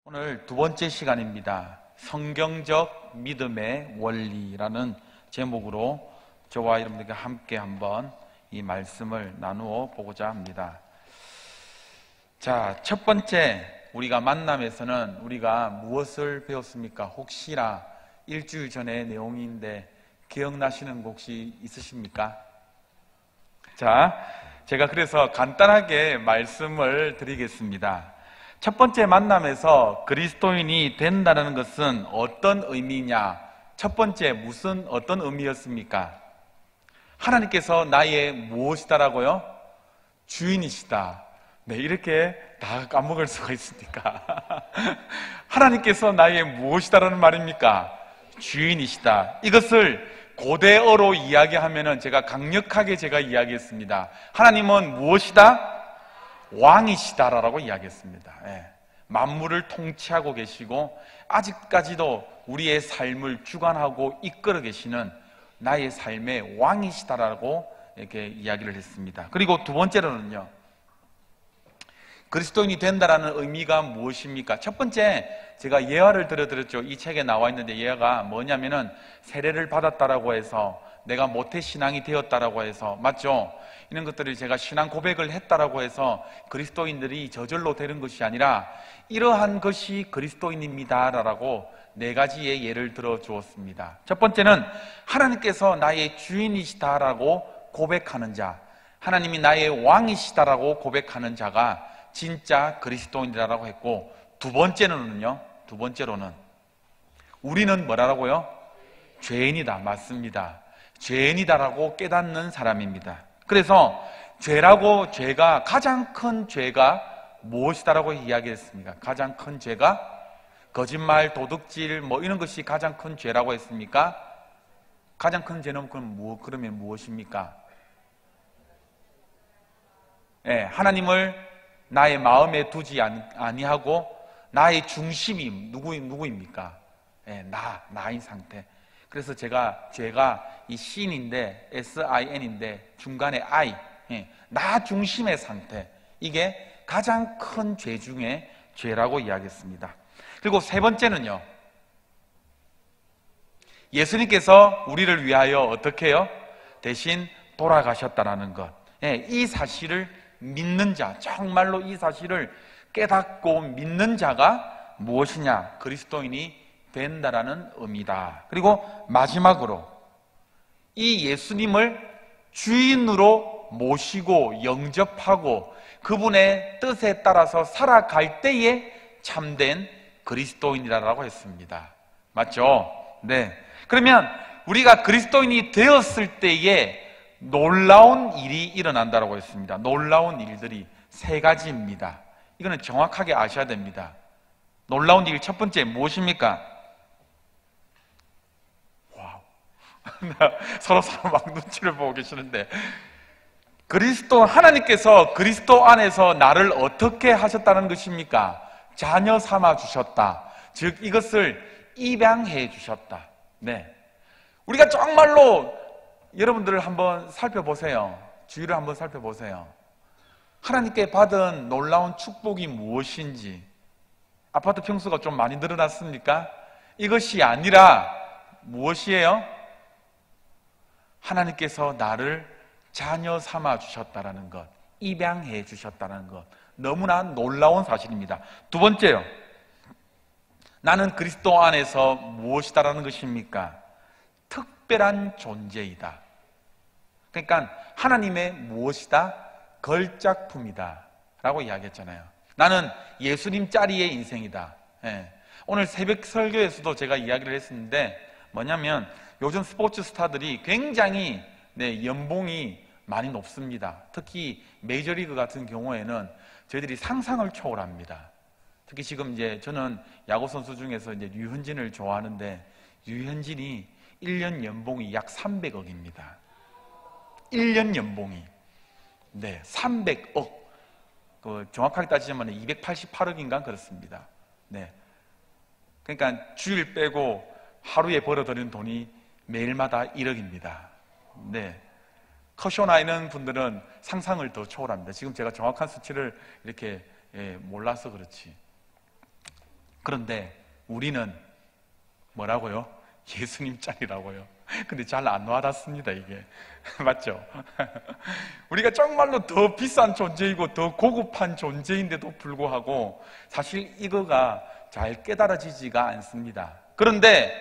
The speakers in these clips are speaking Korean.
오늘 두 번째 시간입니다. 성경적 믿음의 원리라는 제목으로 저와 여러분들과 함께 한번 이 말씀을 나누어 보고자 합니다. 자, 첫 번째 우리가 만남에서는 우리가 무엇을 배웠습니까? 혹시나 일주일 전의 내용인데 기억나시는 거 혹시 있으십니까? 자, 제가 그래서 간단하게 말씀을 드리겠습니다. 첫 번째 만남에서 그리스도인이 된다는 것은 어떤 의미냐? 첫 번째 어떤 의미였습니까? 하나님께서 나의 무엇이다라고요? 주인이시다. 네, 이렇게 다 까먹을 수가 있습니까? 하나님께서 나의 무엇이다라는 말입니까? 주인이시다. 이것을 고대어로 이야기하면은 제가 강력하게 이야기했습니다. 하나님은 무엇이다? 왕이시다라고 이야기했습니다. 예. 만물을 통치하고 계시고 아직까지도 우리의 삶을 주관하고 이끌어 계시는 나의 삶의 왕이시다라고 이렇게 이야기를 했습니다. 그리고 두 번째로는요, 그리스도인이 된다라는 의미가 무엇입니까? 첫 번째 제가 예화를 들어드렸죠. 이 책에 나와 있는데 예화가 뭐냐면은 세례를 받았다라고 해서 내가 모태신앙이 되었다라고 해서, 맞죠? 이런 것들을 제가 신앙 고백을 했다라고 해서 그리스도인들이 저절로 되는 것이 아니라 이러한 것이 그리스도인입니다라고 네 가지의 예를 들어 주었습니다. 첫 번째는 하나님께서 나의 주인이시다라고 고백하는 자, 하나님이 나의 왕이시다라고 고백하는 자가 진짜 그리스도인이라고 했고, 두 번째로는 우리는 뭐라고요? 죄인이다. 맞습니다. 죄인이다라고 깨닫는 사람입니다. 그래서 죄가 가장 큰 죄가 무엇이다라고 이야기했습니까? 가장 큰 죄가 거짓말, 도둑질 이런 것이 가장 큰 죄라고 했습니까? 가장 큰 죄는 그러면 무엇입니까? 예, 하나님을 나의 마음에 두지 아니하고 나의 중심이 누구입니까? 예, 나인 상태. 그래서 죄가 이 sin인데 S-I-N인데 중간에 I, 나 중심의 상태, 이게 가장 큰 죄 중에 죄라고 이야기했습니다. 그리고 세 번째는요, 예수님께서 우리를 위하여 어떻게 해요? 대신 돌아가셨다라는 것. 이 사실을 믿는 자, 정말로 이 사실을 깨닫고 믿는 자가 무엇이냐? 그리스도인이 된다라는 의미다. 그리고 마지막으로 이 예수님을 주인으로 모시고 영접하고 그분의 뜻에 따라서 살아갈 때에 참된 그리스도인이라고 했습니다. 맞죠? 네. 그러면 우리가 그리스도인이 되었을 때에 놀라운 일이 일어난다고 했습니다. 놀라운 일들이 세 가지입니다. 이거는 정확하게 아셔야 됩니다. 놀라운 일 첫 번째 무엇입니까? 서로 막 눈치를 보고 계시는데, 하나님께서 그리스도 안에서 나를 어떻게 하셨다는 것입니까? 자녀 삼아 주셨다. 즉 이것을 입양해 주셨다. 네. 우리가 정말로 여러분들을 한번 살펴보세요. 주위를 한번 살펴보세요. 하나님께 받은 놀라운 축복이 무엇인지. 아파트 평수가 좀 많이 늘어났습니까? 이것이 아니라 무엇이에요? 하나님께서 나를 자녀 삼아 주셨다는 것, 입양해 주셨다는 것, 너무나 놀라운 사실입니다. 두 번째요, 나는 그리스도 안에서 무엇이다라는 것입니까? 특별한 존재이다. 그러니까 하나님의 무엇이다? 걸작품이다 라고 이야기했잖아요. 나는 예수님 짜리의 인생이다. 오늘 새벽 설교에서도 제가 이야기를 했었는데, 뭐냐면 요즘 스포츠 스타들이 굉장히 연봉이 많이 높습니다. 특히 메이저리그 같은 경우에는 저희들이 상상을 초월합니다. 특히 지금 저는 야구 선수 중에서 류현진을 좋아하는데, 류현진이 1년 연봉이 약 300억입니다. 1년 연봉이 300억. 정확하게 따지자면 288억인가 그렇습니다. 그러니까 주일 빼고 하루에 벌어들이는 돈이 매일마다 1억입니다. 커쇼나 있는 분들은 상상을 더 초월합니다. 지금 제가 정확한 수치를 이렇게 몰라서 그렇지. 그런데 우리는 뭐라고요? 예수님 짤이라고요. 근데 잘 안 와닿습니다, 이게. 맞죠? 우리가 정말로 더 비싼 존재이고 더 고급한 존재인데도 불구하고 사실 이거가 잘 깨달아지지가 않습니다. 그런데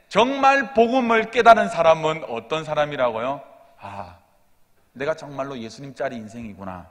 정말 복음을 깨달은 사람은 어떤 사람이라고요? 아, 내가 정말로 예수님 짤이 인생이구나.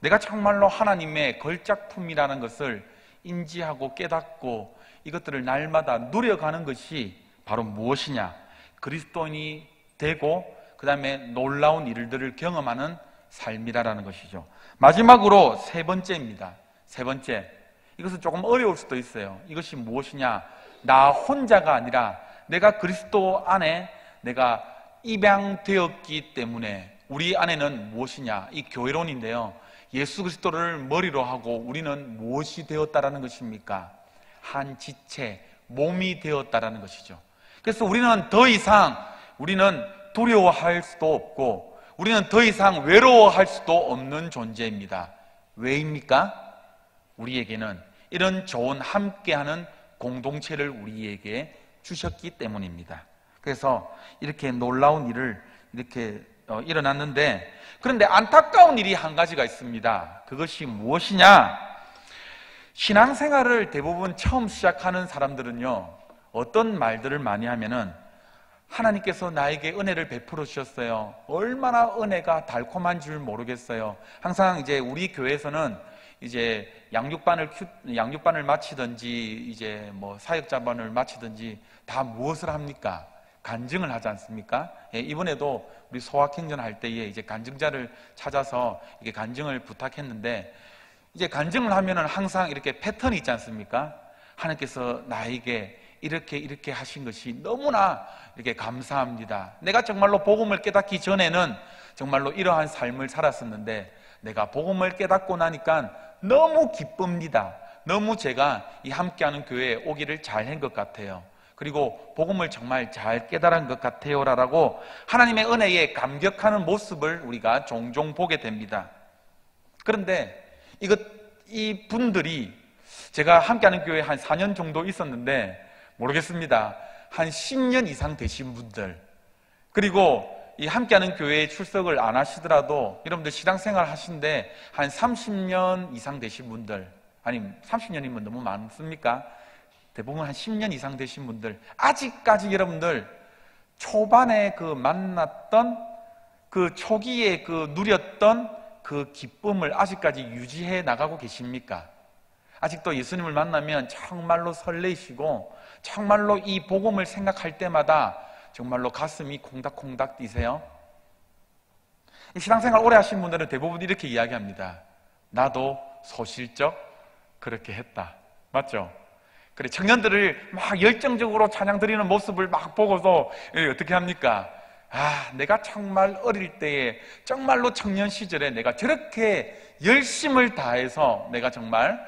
내가 정말로 하나님의 걸작품이라는 것을 인지하고 깨닫고 이것들을 날마다 누려가는 것이 바로 무엇이냐? 그리스도인이 되고 그 다음에 놀라운 일들을 경험하는 삶이라는 것이죠. 마지막으로 세 번째입니다. 세 번째, 이것은 조금 어려울 수도 있어요. 이것이 무엇이냐? 나 혼자가 아니라 내가 그리스도 안에 내가 입양되었기 때문에 우리 안에는 무엇이냐? 이 교회론인데요, 예수 그리스도를 머리로 하고 우리는 무엇이 되었다라는 것입니까? 한 지체, 몸이 되었다라는 것이죠. 그래서 우리는 더 이상 두려워할 수도 없고 우리는 더 이상 외로워할 수도 없는 존재입니다. 왜입니까? 우리에게는 이런 좋은 함께하는 공동체를 우리에게 주셨기 때문입니다. 그래서 이렇게 놀라운 일을 이렇게 일어났는데, 그런데 안타까운 일이 한 가지가 있습니다. 그것이 무엇이냐? 신앙생활을 대부분 처음 시작하는 사람들은요, 어떤 말들을 많이 하면은 하나님께서 나에게 은혜를 베풀어 주셨어요. 얼마나 은혜가 달콤한 줄 모르겠어요. 항상 이제 우리 교회에서는 이제 양육반을 마치든지 이제 뭐 사역자반을 마치든지 다 무엇을 합니까? 간증을 하지 않습니까? 예, 이번에도 우리 소확행전 할 때에 이제 간증자를 찾아서 이게 간증을 부탁했는데, 이제 간증을 하면은 항상 이렇게 패턴이 있지 않습니까? 하나님께서 나에게 이렇게 하신 것이 너무나 이렇게 감사합니다. 내가 정말로 복음을 깨닫기 전에는 정말로 이러한 삶을 살았었는데 내가 복음을 깨닫고 나니까 너무 기쁩니다. 너무 제가 이 함께하는 교회에 오기를 잘한 것 같아요. 그리고 복음을 정말 잘 깨달은 것 같아요 라고 하나님의 은혜에 감격하는 모습을 우리가 종종 보게 됩니다. 그런데 이 분들이, 제가 함께하는 교회에 한 4년 정도 있었는데 모르겠습니다. 한 10년 이상 되신 분들, 그리고 이 함께하는 교회에 출석을 안 하시더라도 여러분들 신앙생활 하신데 한 30년 이상 되신 분들, 아니 30년이면 너무 많습니까? 대부분 한 10년 이상 되신 분들, 아직까지 여러분들 초반에 그 만났던 그 초기에 그 누렸던 그 기쁨을 아직까지 유지해 나가고 계십니까? 아직도 예수님을 만나면 정말로 설레시고 정말로 이 복음을 생각할 때마다 정말로 가슴이 콩닥콩닥 뛰세요? 이 신앙생활 오래 하신 분들은 대부분 이렇게 이야기합니다. 나도 소실적 그렇게 했다. 맞죠? 그래, 청년들을 막 열정적으로 찬양 드리는 모습을 막 보고서 어떻게 합니까? 아, 내가 정말 어릴 때에 정말로 청년 시절에 내가 저렇게 열심을 다해서 내가 정말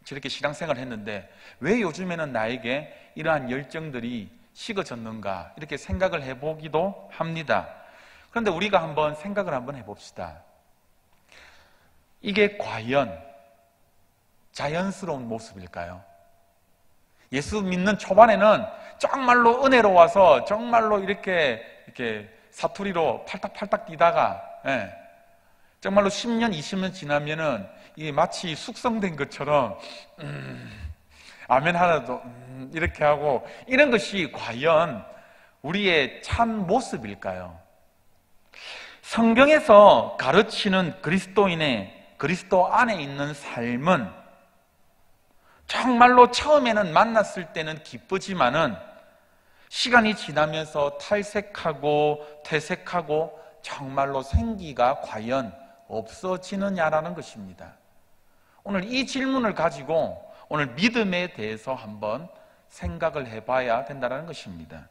저렇게 신앙생활을 했는데 왜 요즘에는 나에게 이러한 열정들이 식어졌는가, 이렇게 생각을 해보기도 합니다. 그런데 우리가 한번 생각을 한번 해봅시다. 이게 과연 자연스러운 모습일까요? 예수 믿는 초반에는 정말로 은혜로워서 정말로 이렇게 사투리로 팔딱팔딱 뛰다가, 정말로 10년, 20년 지나면은 이게 마치 숙성된 것처럼 아멘 하나도 이렇게 하고, 이런 것이 과연 우리의 참 모습일까요? 성경에서 가르치는 그리스도 안에 있는 삶은 정말로 처음에는 만났을 때는 기쁘지만은 시간이 지나면서 탈색하고 퇴색하고 정말로 생기가 과연 없어지느냐라는 것입니다. 오늘 이 질문을 가지고 오늘 믿음에 대해서 한번 생각을 해봐야 된다는 것입니다.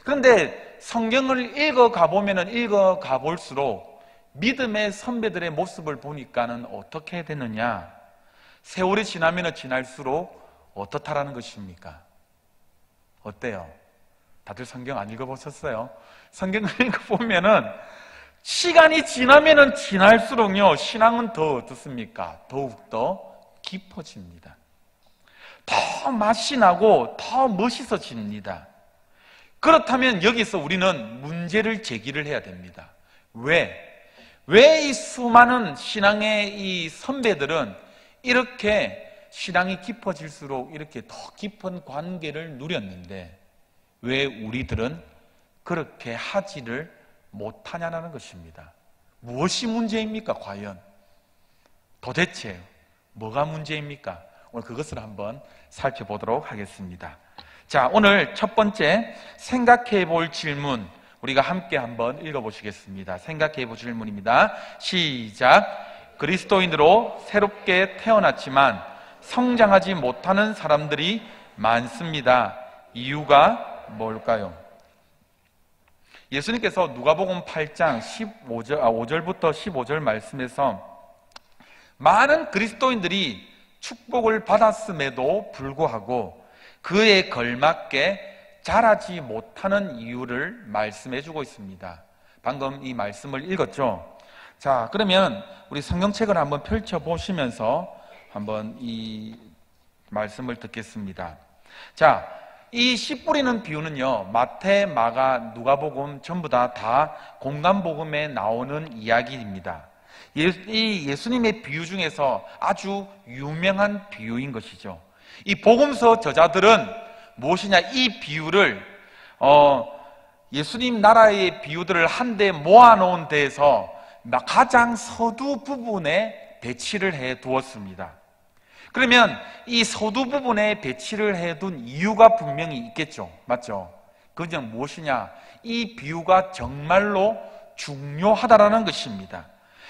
그런데 성경을 읽어가 볼수록 믿음의 선배들의 모습을 보니까는 어떻게 되느냐? 세월이 지나면 지날수록 어떻다라는 것입니까? 어때요? 다들 성경 안 읽어보셨어요? 성경을 읽어보면은 시간이 지나면 지날수록요, 신앙은 더 어떻습니까? 더욱더 깊어집니다. 더 맛이 나고 더 멋있어집니다. 그렇다면 여기서 우리는 문제를 제기를 해야 됩니다. 왜 이 수많은 신앙의 이 선배들은 이렇게 신앙이 깊어질수록 이렇게 더 깊은 관계를 누렸는데 왜 우리들은 그렇게 하지를 못하냐는 것입니다. 무엇이 문제입니까? 과연 도대체 뭐가 문제입니까? 오늘 그것을 한번 살펴보도록 하겠습니다. 자, 오늘 첫 번째 생각해 볼 질문 우리가 함께 한번 읽어보시겠습니다. 생각해 볼 질문입니다. 시작. 그리스도인으로 새롭게 태어났지만 성장하지 못하는 사람들이 많습니다. 이유가 뭘까요? 예수님께서 누가복음 8장 5절부터 15절 말씀에서 많은 그리스도인들이 축복을 받았음에도 불구하고 그에 걸맞게 자라지 못하는 이유를 말씀해 주고 있습니다. 방금 이 말씀을 읽었죠? 자, 그러면 우리 성경책을 한번 펼쳐 보시면서 한번 이 말씀을 듣겠습니다. 자, 이 씨 뿌리는 비유는요, 마태, 마가, 누가복음 전부 다 공간복음에 나오는 이야기입니다. 이 예수님의 비유 중에서 아주 유명한 비유인 것이죠. 이 복음서 저자들은 무엇이냐, 이 비유를 예수님 나라의 비유들을 한데 모아놓은 데에서 가장 서두 부분에 배치를 해 두었습니다. 그러면 이 서두 부분에 배치를 해둔 이유가 분명히 있겠죠. 맞죠? 그건 무엇이냐, 이 비유가 정말로 중요하다라는 것입니다.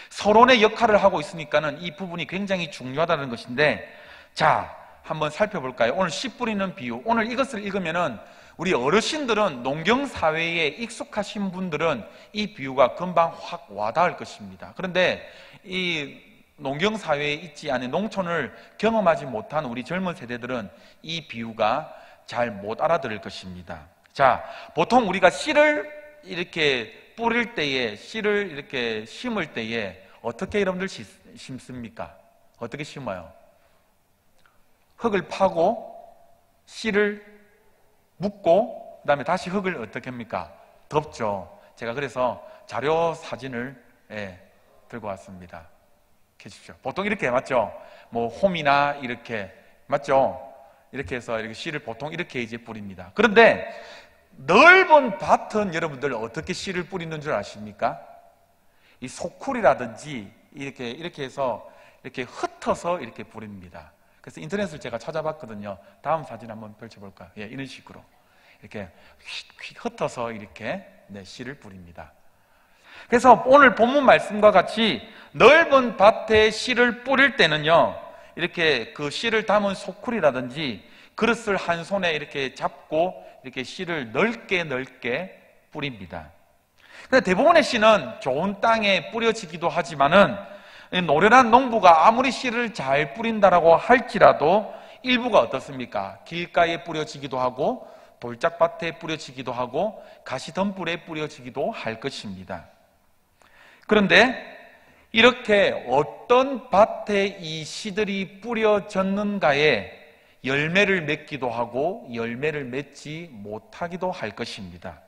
서론의 역할을 하고 있으니까는 이 부분이 굉장히 중요하다는 것인데, 자, 한번 살펴볼까요? 오늘 씨 뿌리는 비유. 오늘 이것을 읽으면은 우리 어르신들은, 농경사회에 익숙하신 분들은 이 비유가 금방 확 와닿을 것입니다. 그런데 이 농경사회에 있지 않은, 농촌을 경험하지 못한 우리 젊은 세대들은 이 비유가 잘 못 알아들을 것입니다. 자, 보통 우리가 씨를 이렇게 뿌릴 때에, 씨를 이렇게 심을 때에 어떻게 여러분들 심습니까? 어떻게 심어요? 흙을 파고 씨를 묻고 그다음에 다시 흙을 어떻게 합니까? 덮죠. 제가 그래서 자료 사진을 들고 왔습니다. 계십시오. 보통 이렇게, 맞죠? 뭐 홈이나 이렇게, 맞죠? 이렇게 해서 이렇게 씨를 보통 이렇게 이제 뿌립니다. 그런데 넓은 밭은 여러분들 어떻게 씨를 뿌리는 줄 아십니까? 이 소쿠리라든지 이렇게 해서 이렇게 흩어서 이렇게 뿌립니다. 그래서 인터넷을 제가 찾아봤거든요. 다음 사진 한번 펼쳐볼까요? 예, 이런 식으로 이렇게 흩어서 이렇게 씨를 뿌립니다. 그래서 오늘 본문 말씀과 같이 넓은 밭에 씨를 뿌릴 때는요, 이렇게 그 씨를 담은 소쿠리라든지 그릇을 한 손에 이렇게 잡고 이렇게 씨를 넓게 뿌립니다. 근데 대부분의 씨는 좋은 땅에 뿌려지기도 하지만은 노련한 농부가 아무리 씨를 잘 뿌린다라고 할지라도 일부가 어떻습니까? 길가에 뿌려지기도 하고 돌짝밭에 뿌려지기도 하고 가시덤불에 뿌려지기도 할 것입니다. 그런데 이렇게 어떤 밭에 이 씨들이 뿌려졌는가에 열매를 맺기도 하고 열매를 맺지 못하기도 할 것입니다.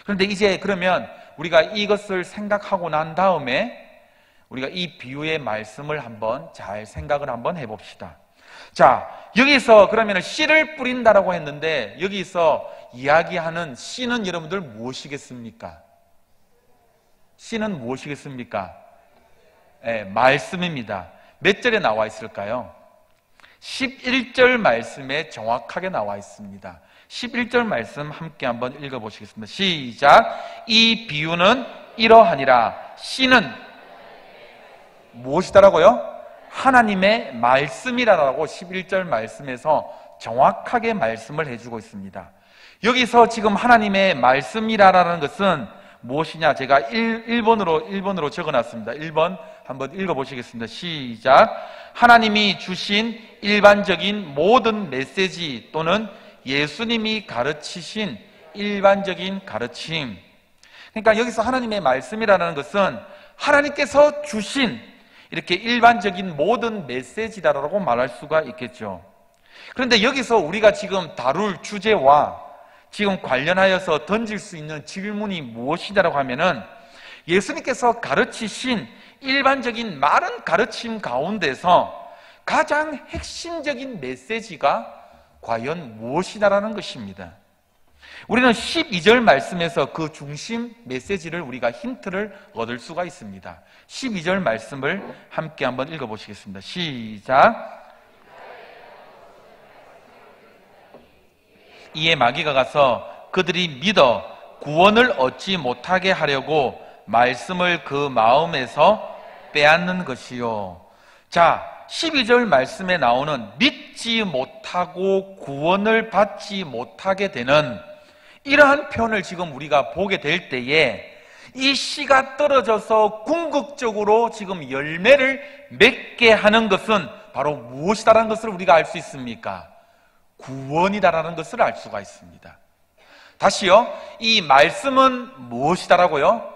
그런데 이제 그러면 우리가 이것을 생각하고 난 다음에 우리가 이 비유의 말씀을 한번 잘 생각을 한번 해봅시다. 자, 여기서 그러면 씨를 뿌린다라고 했는데 여기서 이야기하는 씨는 여러분들 무엇이겠습니까? 씨는 무엇이겠습니까? 말씀입니다. 몇 절에 나와 있을까요? 11절 말씀에 정확하게 나와 있습니다. 11절 말씀 함께 한번 읽어보시겠습니다. 시작. 이 비유는 이러하니라. 씨는 무엇이다라고요? 하나님의 말씀이라고 11절 말씀에서 정확하게 말씀을 해주고 있습니다. 여기서 지금 하나님의 말씀이라는 것은 무엇이냐? 제가 1번으로 적어놨습니다. 1번 한번 읽어보시겠습니다. 시작. 하나님이 주신 일반적인 모든 메시지 또는 예수님이 가르치신 일반적인 가르침. 그러니까 여기서 하나님의 말씀이라는 것은 하나님께서 주신 이렇게 일반적인 모든 메시지다라고 말할 수가 있겠죠. 그런데 여기서 우리가 지금 다룰 주제와 지금 관련하여서 던질 수 있는 질문이 무엇이냐라고 하면은 예수님께서 가르치신 일반적인 많은 가르침 가운데서 가장 핵심적인 메시지가 과연 무엇이냐라는 것입니다. 우리는 12절 말씀에서 그 중심 메시지를 우리가 힌트를 얻을 수가 있습니다. 12절 말씀을 함께 한번 읽어보시겠습니다. 시작. 이에 마귀가 가서 그들이 믿어 구원을 얻지 못하게 하려고 말씀을 그 마음에서 빼앗는 것이요. 자, 12절 말씀에 나오는 믿지 못하고 구원을 받지 못하게 되는 이러한 표현을 지금 우리가 보게 될 때에 이 씨가 떨어져서 궁극적으로 지금 열매를 맺게 하는 것은 바로 무엇이다라는 것을 우리가 알 수 있습니까? 구원이다라는 것을 알 수가 있습니다. 다시요, 이 말씀은 무엇이다라고요?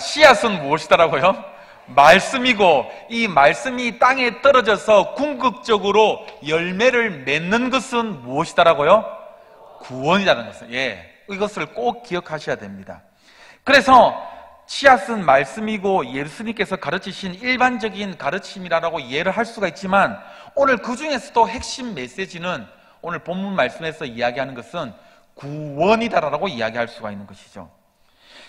씨앗은 무엇이다라고요? 말씀이고, 이 말씀이 땅에 떨어져서 궁극적으로 열매를 맺는 것은 무엇이다라고요? 구원이라는 것은, 이것을 꼭 기억하셔야 됩니다. 그래서 씨앗은 말씀이고 예수님께서 가르치신 일반적인 가르침이라고 이해를 할 수가 있지만, 오늘 그 중에서도 핵심 메시지는 오늘 본문 말씀에서 이야기하는 것은 구원이다라고 이야기할 수가 있는 것이죠.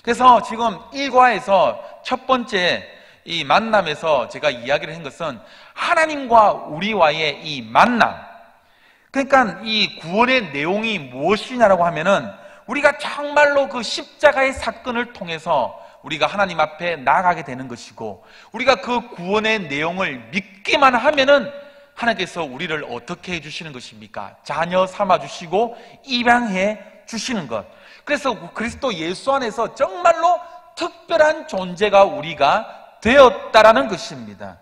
그래서 지금 1과에서 첫 번째 이 만남에서 제가 이야기를 한 것은 하나님과 우리와의 이 만남, 그러니까 이 구원의 내용이 무엇이냐라고 하면은 우리가 정말로 그 십자가의 사건을 통해서 우리가 하나님 앞에 나아가게 되는 것이고, 우리가 그 구원의 내용을 믿기만 하면은 하나님께서 우리를 어떻게 해주시는 것입니까? 자녀 삼아주시고 입양해 주시는 것. 그래서 그리스도 예수 안에서 정말로 특별한 존재가 우리가 되었다라는 것입니다.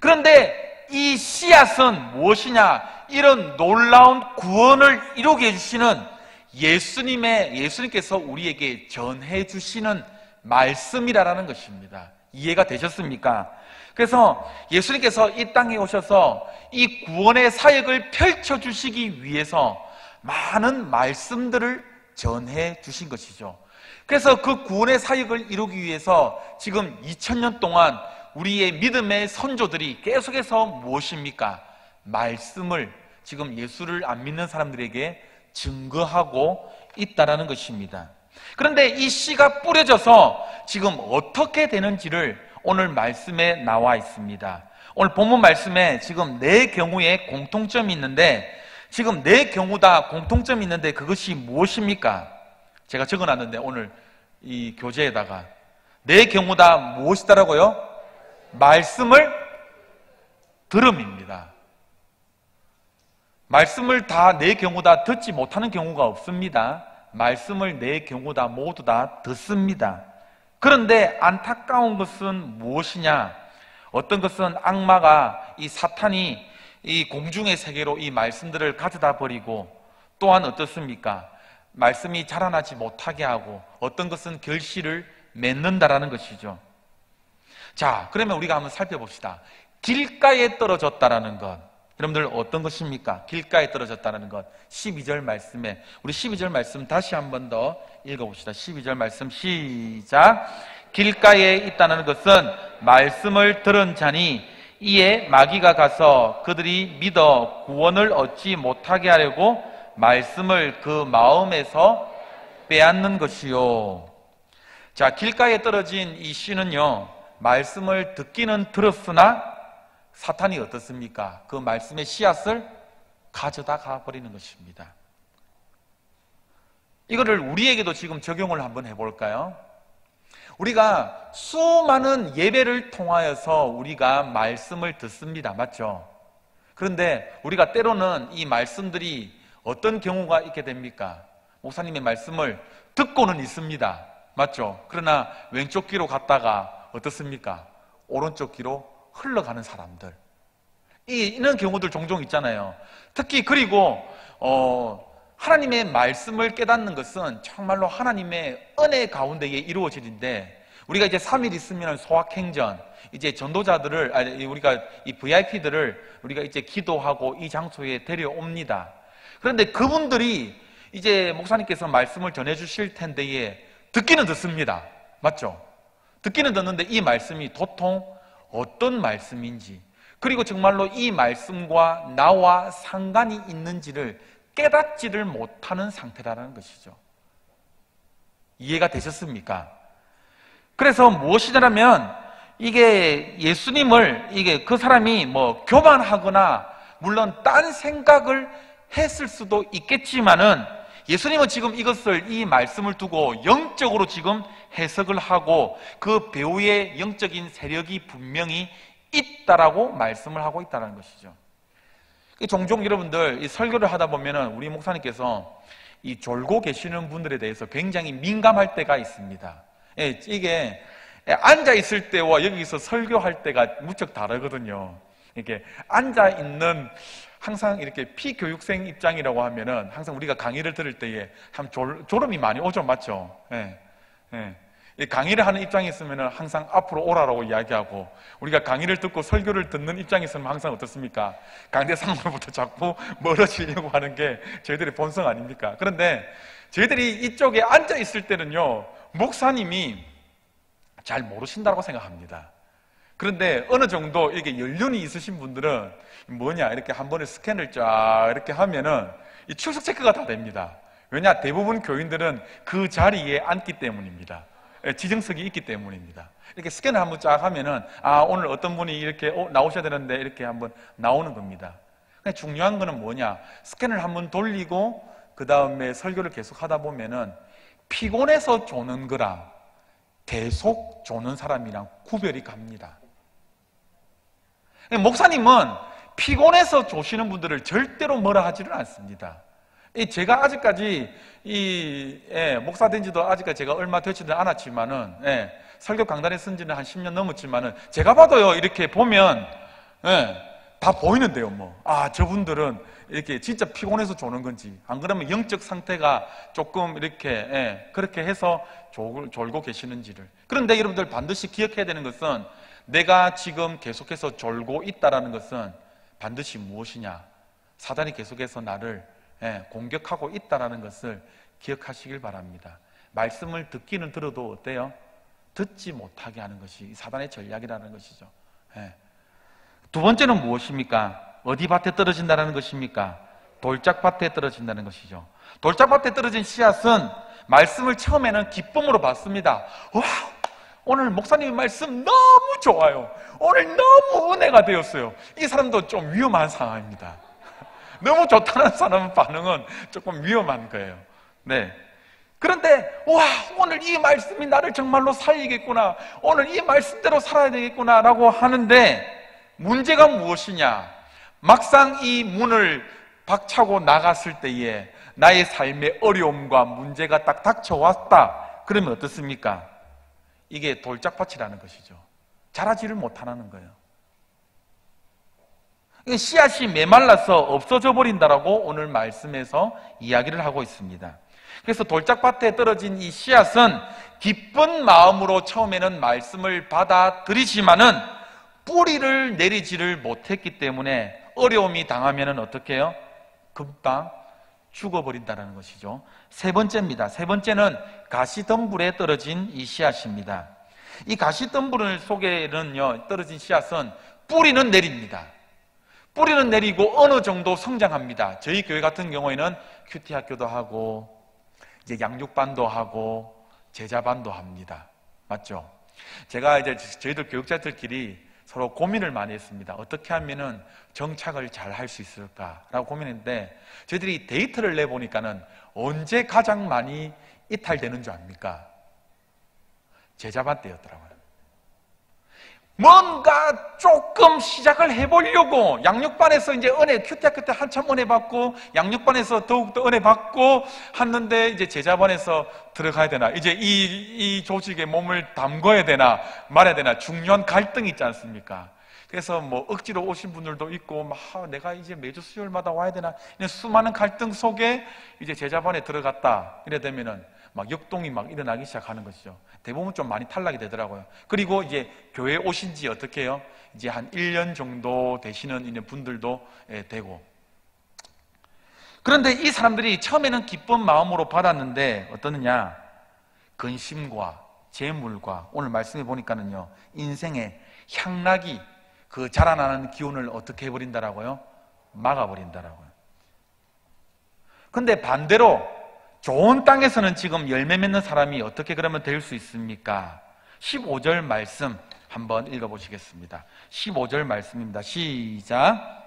그런데 이 씨앗은 무엇이냐? 이런 놀라운 구원을 이루게 해주시는 예수님께서 우리에게 전해 주시는 말씀이라는 것입니다. 이해가 되셨습니까? 그래서 예수님께서 이 땅에 오셔서 이 구원의 사역을 펼쳐주시기 위해서 많은 말씀들을 전해 주신 것이죠. 그래서 그 구원의 사역을 이루기 위해서 지금 2000년 동안 우리의 믿음의 선조들이 계속해서 무엇입니까? 말씀을 지금 예수를 안 믿는 사람들에게 증거하고 있다라는 것입니다. 그런데 이 씨가 뿌려져서 지금 어떻게 되는지를 오늘 말씀에 나와 있습니다. 오늘 본문 말씀에 지금 네 경우에 공통점이 있는데, 지금 네 경우 다 공통점이 있는데 그것이 무엇입니까? 제가 적어놨는데 오늘 이 교재에다가 네 경우 다 무엇이더라고요? 말씀을 들음입니다. 말씀을 다 네 경우 다 듣지 못하는 경우가 없습니다. 말씀을 네 경우 다 모두 다 듣습니다. 그런데 안타까운 것은 무엇이냐? 어떤 것은 악마가, 이 사탄이 이 공중의 세계로 이 말씀들을 가져다 버리고, 또한 어떻습니까? 말씀이 자라나지 못하게 하고, 어떤 것은 결실을 맺는다라는 것이죠. 자, 그러면 우리가 한번 살펴봅시다. 길가에 떨어졌다라는 것, 여러분들 어떤 것입니까? 길가에 떨어졌다는 것. 12절 말씀에, 우리 12절 말씀 다시 한 번 더 읽어봅시다. 12절 말씀 시작. 길가에 있다는 것은 말씀을 들은 자니 이에 마귀가 가서 그들이 믿어 구원을 얻지 못하게 하려고 말씀을 그 마음에서 빼앗는 것이요. 자, 길가에 떨어진 이 씨는요, 말씀을 듣기는 들었으나 사탄이 어떻습니까? 그 말씀의 씨앗을 가져다 가버리는 것입니다. 이거를 우리에게도 지금 적용을 한번 해볼까요? 우리가 수많은 예배를 통하여서 우리가 말씀을 듣습니다. 맞죠? 그런데 우리가 때로는 이 말씀들이 어떤 경우가 있게 됩니까? 목사님의 말씀을 듣고는 있습니다. 맞죠? 그러나 왼쪽 귀로 갔다가 어떻습니까? 오른쪽 귀로 흘러가는 사람들, 이런 경우들 종종 있잖아요. 특히 그리고 하나님의 말씀을 깨닫는 것은 정말로 하나님의 은혜 가운데에 이루어지는데, 우리가 이제 3일 있으면 소확행전, 이제 전도자들을, 우리가 이 VIP들을 우리가 이제 기도하고 이 장소에 데려옵니다. 그런데 그분들이 이제 목사님께서 말씀을 전해주실 텐데, 듣기는 듣습니다. 맞죠? 듣기는 듣는데 이 말씀이 도통 어떤 말씀인지, 그리고 정말로 이 말씀과 나와 상관이 있는지를 깨닫지를 못하는 상태라는 것이죠. 이해가 되셨습니까? 그래서 무엇이냐면, 이게 예수님을, 이게 그 사람이 뭐 교만하거나 물론 딴 생각을 했을 수도 있겠지만은, 예수님은 지금 이것을, 이 말씀을 두고 영적으로 지금 해석을 하고 그 배우의 영적인 세력이 분명히 있다라고 말씀을 하고 있다는 것이죠. 종종 여러분들 이 설교를 하다 보면은 우리 목사님께서 이 졸고 계시는 분들에 대해서 굉장히 민감할 때가 있습니다. 이게 앉아 있을 때와 여기서 설교할 때가 무척 다르거든요. 이렇게 앉아 있는, 항상 이렇게 피교육생 입장이라고 하면은 항상 우리가 강의를 들을 때에 참 졸음이 많이 오죠, 맞죠? 강의를 하는 입장에 있으면 항상 앞으로 오라라고 이야기하고, 우리가 강의를 듣고 설교를 듣는 입장에 있으면 항상 어떻습니까? 강대상으로부터 자꾸 멀어지려고 하는 게 저희들의 본성 아닙니까? 그런데 저희들이 이쪽에 앉아 있을 때는요, 목사님이 잘 모르신다고 생각합니다. 그런데 어느 정도 이게 연륜이 있으신 분들은 뭐냐, 이렇게 한 번에 스캔을 쫙 이렇게 하면은 이 출석 체크가 다 됩니다. 왜냐? 대부분 교인들은 그 자리에 앉기 때문입니다. 지정석이 있기 때문입니다. 이렇게 스캔을 한번 쫙 하면은, 아, 오늘 어떤 분이 이렇게 나오셔야 되는데 이렇게 한번 나오는 겁니다. 중요한 거는 뭐냐? 스캔을 한번 돌리고 그 다음에 설교를 계속 하다 보면은 피곤해서 조는 거랑 계속 조는 사람이랑 구별이 갑니다. 목사님은 피곤해서 조시는 분들을 절대로 뭐라 하지는 않습니다. 제가 아직까지 목사 된 지도 아직까지 제가 얼마 되지는 않았지만은, 설교 강단에 쓴 지는 한 10년 넘었지만은, 제가 봐도요, 이렇게 보면, 다 보이는데요, 뭐. 아, 저분들은 이렇게 진짜 피곤해서 조는 건지, 안 그러면 영적 상태가 조금 이렇게, 그렇게 해서 졸고 계시는지를. 그런데 여러분들 반드시 기억해야 되는 것은, 내가 지금 계속해서 졸고 있다라는 것은 반드시 무엇이냐? 사단이 계속해서 나를 공격하고 있다는 것을 기억하시길 바랍니다. 말씀을 듣기는 들어도 어때요? 듣지 못하게 하는 것이 사단의 전략이라는 것이죠. 두 번째는 무엇입니까? 어디 밭에 떨어진다는 것입니까? 돌짝밭에 떨어진다는 것이죠. 돌짝밭에 떨어진 씨앗은 말씀을 처음에는 기쁨으로 받습니다. 와, 오늘 목사님의 말씀 너무 좋아요. 오늘 너무 은혜가 되었어요. 이 사람도 좀 위험한 상황입니다. 너무 좋다는 사람 반응은 조금 위험한 거예요. 네. 그런데, 와, 오늘 이 말씀이 나를 정말로 살리겠구나. 오늘 이 말씀대로 살아야 되겠구나. 라고 하는데, 문제가 무엇이냐? 막상 이 문을 박차고 나갔을 때에 나의 삶의 어려움과 문제가 딱 닥쳐왔다. 그러면 어떻습니까? 이게 돌짝밭이라는 것이죠. 자라지를 못하는 거예요. 씨앗이 메말라서 없어져 버린다라고 오늘 말씀에서 이야기를 하고 있습니다. 그래서 돌짝밭에 떨어진 이 씨앗은 기쁜 마음으로 처음에는 말씀을 받아들이지만은 뿌리를 내리지를 못했기 때문에 어려움이 당하면은 어떻게 해요? 금방 죽어버린다는 것이죠. 세 번째입니다. 세 번째는 가시덤불에 떨어진 이 씨앗입니다. 이 가시덤불 속에는요, 떨어진 씨앗은 뿌리는 내립니다. 뿌리는 내리고 어느 정도 성장합니다. 저희 교회 같은 경우에는 큐티 학교도 하고 이제 양육반도 하고 제자반도 합니다. 맞죠? 제가 이제 저희들 교육자들끼리 서로 고민을 많이 했습니다. 어떻게 하면은 정착을 잘 할 수 있을까라고 고민했는데, 저희들이 데이터를 내보니까는 언제 가장 많이 이탈되는 줄 압니까? 제자반 때였더라고요. 뭔가 조금 시작을 해보려고 양육반에서 이제 은혜, 큐티학교 때 한참 은혜 받고 양육반에서 더욱더 은혜 받고 하는데, 이제 제자반에서 들어가야 되나, 이제 이 조직에 몸을 담궈야 되나 말아야 되나 중요한 갈등이 있지 않습니까? 그래서 뭐 억지로 오신 분들도 있고, 막 내가 이제 매주 수요일마다 와야 되나, 수많은 갈등 속에 이제 제자반에 들어갔다 이래 되면은 막 역동이 막 일어나기 시작하는 것이죠. 대부분 좀 많이 탈락이 되더라고요. 그리고 이제 교회 오신 지 어떻게 해요? 이제 한 1년 정도 되시는 이제 분들도 되고. 그런데 이 사람들이 처음에는 기쁜 마음으로 받았는데 어떠느냐? 근심과 재물과 오늘 말씀해 보니까는요, 인생의 향락이 그 자라나는 기운을 어떻게 해버린다라고요? 막아버린다라고요. 근데 반대로 좋은 땅에서는 지금 열매 맺는 사람이 어떻게 그러면 될 수 있습니까? 15절 말씀 한번 읽어보시겠습니다. 15절 말씀입니다. 시작.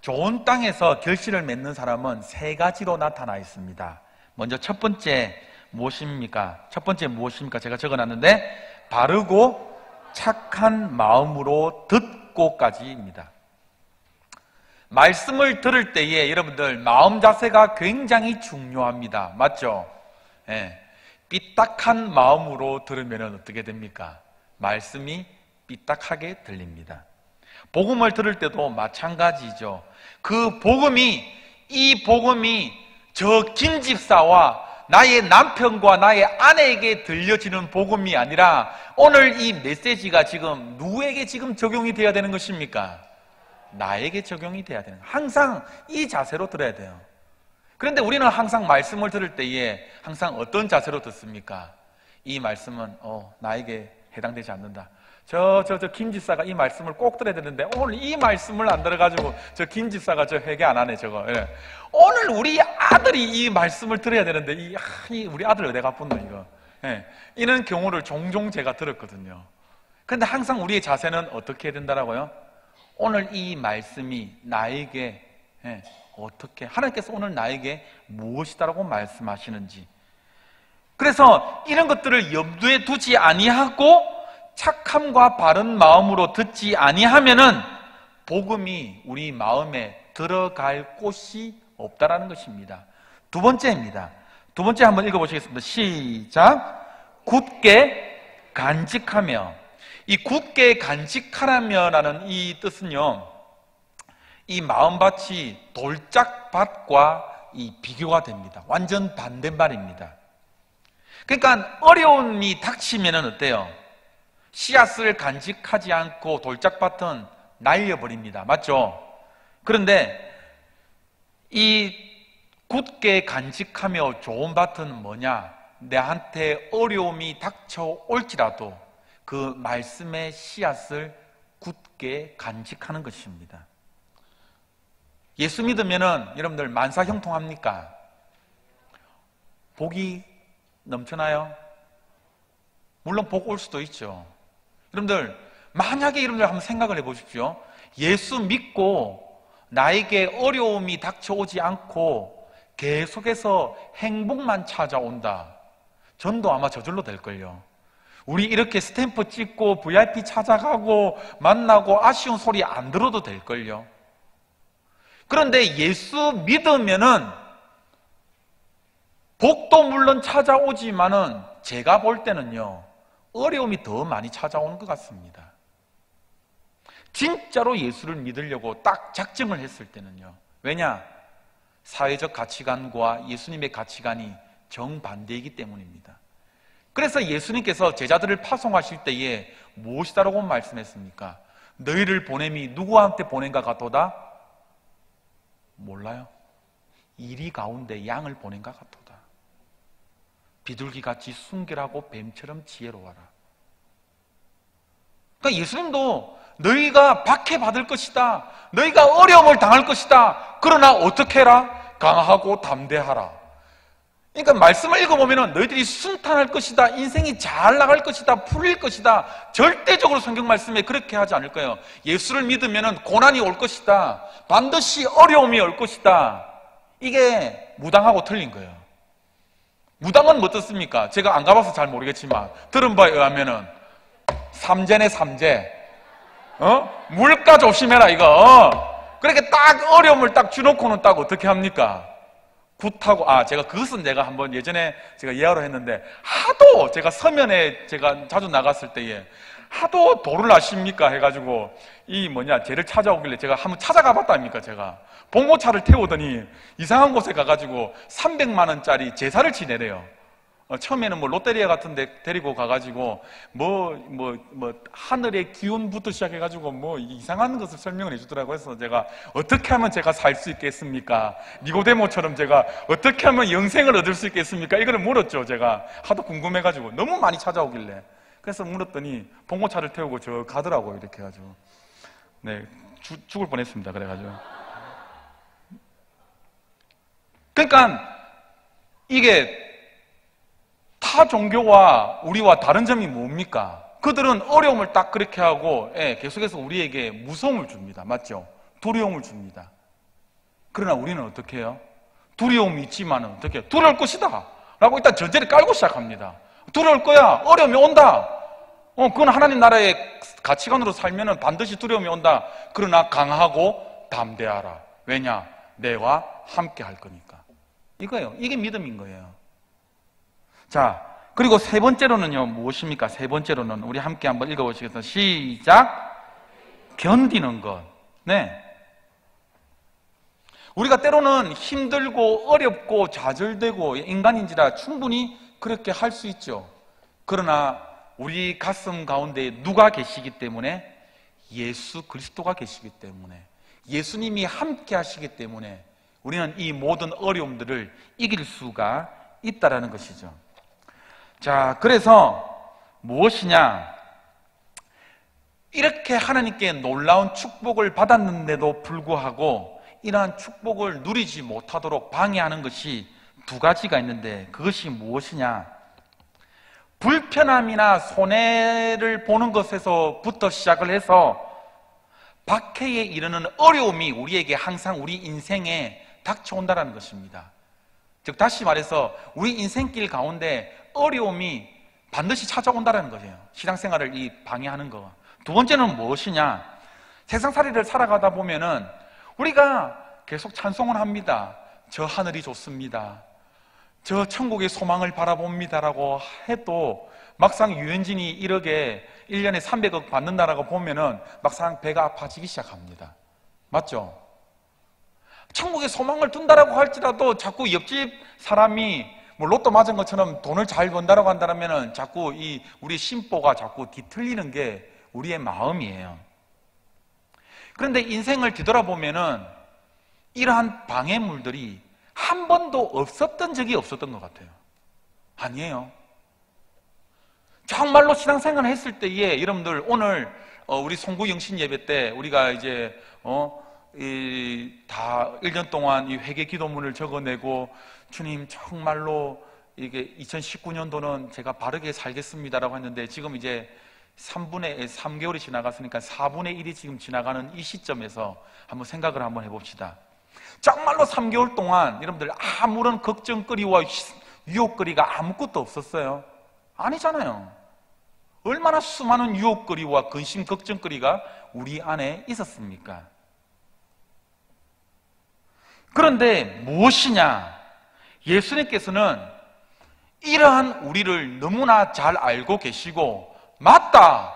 좋은 땅에서 결실을 맺는 사람은 세 가지로 나타나 있습니다. 먼저 첫 번째 무엇입니까? 첫 번째 무엇입니까? 제가 적어놨는데 바르고 착한 마음으로 듣고까지입니다. 말씀을 들을 때에 여러분들 마음 자세가 굉장히 중요합니다. 맞죠? 예. 삐딱한 마음으로 들으면 어떻게 됩니까? 말씀이 삐딱하게 들립니다. 복음을 들을 때도 마찬가지죠. 이 복음이 저 김집사와 나의 남편과 나의 아내에게 들려지는 복음이 아니라 오늘 이 메시지가 지금 누구에게 지금 적용이 되어야 되는 것입니까? 나에게 적용이 돼야 되는 거예요. 항상 이 자세로 들어야 돼요. 그런데 우리는 항상 말씀을 들을 때에 항상 어떤 자세로 듣습니까? 이 말씀은 나에게 해당되지 않는다. 저 김집사가 이 말씀을 꼭 들어야 되는데 오늘 이 말씀을 안 들어가지고 저 김집사가 저 회개 안 하네 저거. 예. 오늘 우리 아들이 이 말씀을 들어야 되는데 우리 아들 어디 가뿐노 이거. 예. 이런 경우를 종종 제가 들었거든요. 그런데 항상 우리의 자세는 어떻게 해야 된다라고요? 오늘 이 말씀이 나에게 어떻게 하나님께서 오늘 나에게 무엇이다라고 말씀하시는지. 그래서 이런 것들을 염두에 두지 아니하고 착함과 바른 마음으로 듣지 아니하면은 복음이 우리 마음에 들어갈 곳이 없다라는 것입니다. 두 번째입니다. 두 번째 한번 읽어보시겠습니다. 시작. 굳게 간직하며. 이 굳게 간직하라며라는 이 뜻은요, 이 마음밭이 돌짝밭과 이 비교가 됩니다. 완전 반대말입니다. 그러니까 어려움이 닥치면은 어때요? 씨앗을 간직하지 않고 돌짝밭은 날려버립니다. 맞죠? 그런데 이 굳게 간직하며 좋은 밭은 뭐냐? 내한테 어려움이 닥쳐올지라도 그 말씀의 씨앗을 굳게 간직하는 것입니다. 예수 믿으면은 여러분들 만사형통합니까? 복이 넘쳐나요? 물론 복 올 수도 있죠. 여러분들 만약에 여러분들 한번 생각을 해보십시오. 예수 믿고 나에게 어려움이 닥쳐오지 않고 계속해서 행복만 찾아온다. 전도 아마 저절로 될걸요. 우리 이렇게 스탬프 찍고 VIP 찾아가고 만나고 아쉬운 소리 안 들어도 될걸요. 그런데 예수 믿으면은 복도 물론 찾아오지만은 제가 볼 때는요, 어려움이 더 많이 찾아오는 것 같습니다. 진짜로 예수를 믿으려고 딱 작정을 했을 때는요. 왜냐? 사회적 가치관과 예수님의 가치관이 정반대이기 때문입니다. 그래서 예수님께서 제자들을 파송하실 때에 무엇이다라고 말씀했습니까? 너희를 보냄이 누구한테 보낸가 같도다? 몰라요. 이리 가운데 양을 보낸가 같도다. 비둘기같이 순결하고 뱀처럼 지혜로워라. 그러니까 예수님도 너희가 박해받을 것이다. 너희가 어려움을 당할 것이다. 그러나 어떻게 해라? 강하고 담대하라. 그러니까 말씀을 읽어보면 너희들이 순탄할 것이다. 인생이 잘 나갈 것이다. 풀릴 것이다. 절대적으로 성경 말씀에 그렇게 하지 않을 거예요. 예수를 믿으면 고난이 올 것이다. 반드시 어려움이 올 것이다. 이게 무당하고 틀린 거예요. 무당은 뭐 뜻습니까? 제가 안 가봐서 잘 모르겠지만 들은 바에 의하면은 삼재네 삼재. 물가 조심해라 이거. 그렇게 딱 어려움을 딱 주놓고는 딱 어떻게 합니까? 붓하고, 제가 그것은 내가 한번 예전에 제가 예화로 했는데, 하도 제가 서면에 제가 자주 나갔을 때에 하도 도를 아십니까 해가지고 쟤를 찾아오길래 제가 한번 찾아가 봤다니까. 제가 봉고차를 태우더니 이상한 곳에 가가지고 300만 원짜리 제사를 지내래요. 처음에는 롯데리아 같은 데 데리고 가가지고 하늘의 기운부터 시작해가지고 이상한 것을 설명을 해주더라고요. 그래서 제가 어떻게 하면 제가 살 수 있겠습니까? 니고데모처럼 제가 어떻게 하면 영생을 얻을 수 있겠습니까? 이걸 물었죠. 제가 하도 궁금해가지고 너무 많이 찾아오길래. 그래서 물었더니 봉고차를 태우고 저 가더라고요. 이렇게 해가지고. 네, 죽을 뻔했습니다. 그래가지고. 그러니까 이게 타 종교와 우리와 다른 점이 뭡니까? 그들은 어려움을 딱 그렇게 하고 계속해서 우리에게 무서움을 줍니다. 맞죠? 두려움을 줍니다. 그러나 우리는 어떻게 해요? 두려움이 있지만 어떻게 해요? 두려울 것이다 라고 일단 전제를 깔고 시작합니다. 두려울 거야. 어려움이 온다. 그건 하나님 나라의 가치관으로 살면 반드시 두려움이 온다. 그러나 강하고 담대하라. 왜냐? 내와 함께 할 거니까. 이거예요. 이게 믿음인 거예요. 자, 그리고 세 번째로는요, 무엇입니까? 세 번째로는 우리 함께 한번 읽어보시겠습니다. 시작. 견디는 것. 네. 우리가 때로는 힘들고 어렵고 좌절되고 인간인지라 충분히 그렇게 할 수 있죠. 그러나 우리 가슴 가운데 누가 계시기 때문에? 예수 그리스도가 계시기 때문에, 예수님이 함께 하시기 때문에 우리는 이 모든 어려움들을 이길 수가 있다라는 것이죠. 자, 그래서 무엇이냐? 이렇게 하나님께 놀라운 축복을 받았는데도 불구하고 이러한 축복을 누리지 못하도록 방해하는 것이 두 가지가 있는데, 그것이 무엇이냐? 불편함이나 손해를 보는 것에서부터 시작을 해서 박해에 이르는 어려움이 우리에게 항상 우리 인생에 닥쳐온다는 것입니다. 즉 다시 말해서 우리 인생길 가운데 어려움이 반드시 찾아온다는 거예요. 신앙생활을 방해하는 거. 두 번째는 무엇이냐? 세상살이를 살아가다 보면은 우리가 계속 찬송을 합니다. 저 하늘이 좋습니다. 저 천국의 소망을 바라봅니다라고 해도 막상 유현진이 1억에 1년에 300억 받는다라고 보면은 막상 배가 아파지기 시작합니다. 맞죠? 천국의 소망을 둔다라고 할지라도 자꾸 옆집 사람이 로또 맞은 것처럼 돈을 잘 번다라고 한다면은 자꾸 우리 심보가 자꾸 뒤틀리는 게 우리의 마음이에요. 그런데 인생을 뒤돌아보면은 이러한 방해물들이 한 번도 없었던 적이 없었던 것 같아요. 아니에요. 정말로 신앙생활을 했을 때에 여러분들 오늘 우리 송구 영신 예배 때 우리가 이제 다 1년 동안 이 회개 기도문을 적어내고 주님 정말로 이게 2019년도는 제가 바르게 살겠습니다라고 했는데 지금 이제 3개월이 지나갔으니까 4분의 1이 지금 지나가는 이 시점에서 한번 생각을 한번 해봅시다. 정말로 3개월 동안 여러분들 아무런 걱정거리와 유혹거리가 아무것도 없었어요? 아니잖아요. 얼마나 수많은 유혹거리와 근심 걱정거리가 우리 안에 있었습니까? 그런데 무엇이냐? 예수님께서는 이러한 우리를 너무나 잘 알고 계시고, 맞다!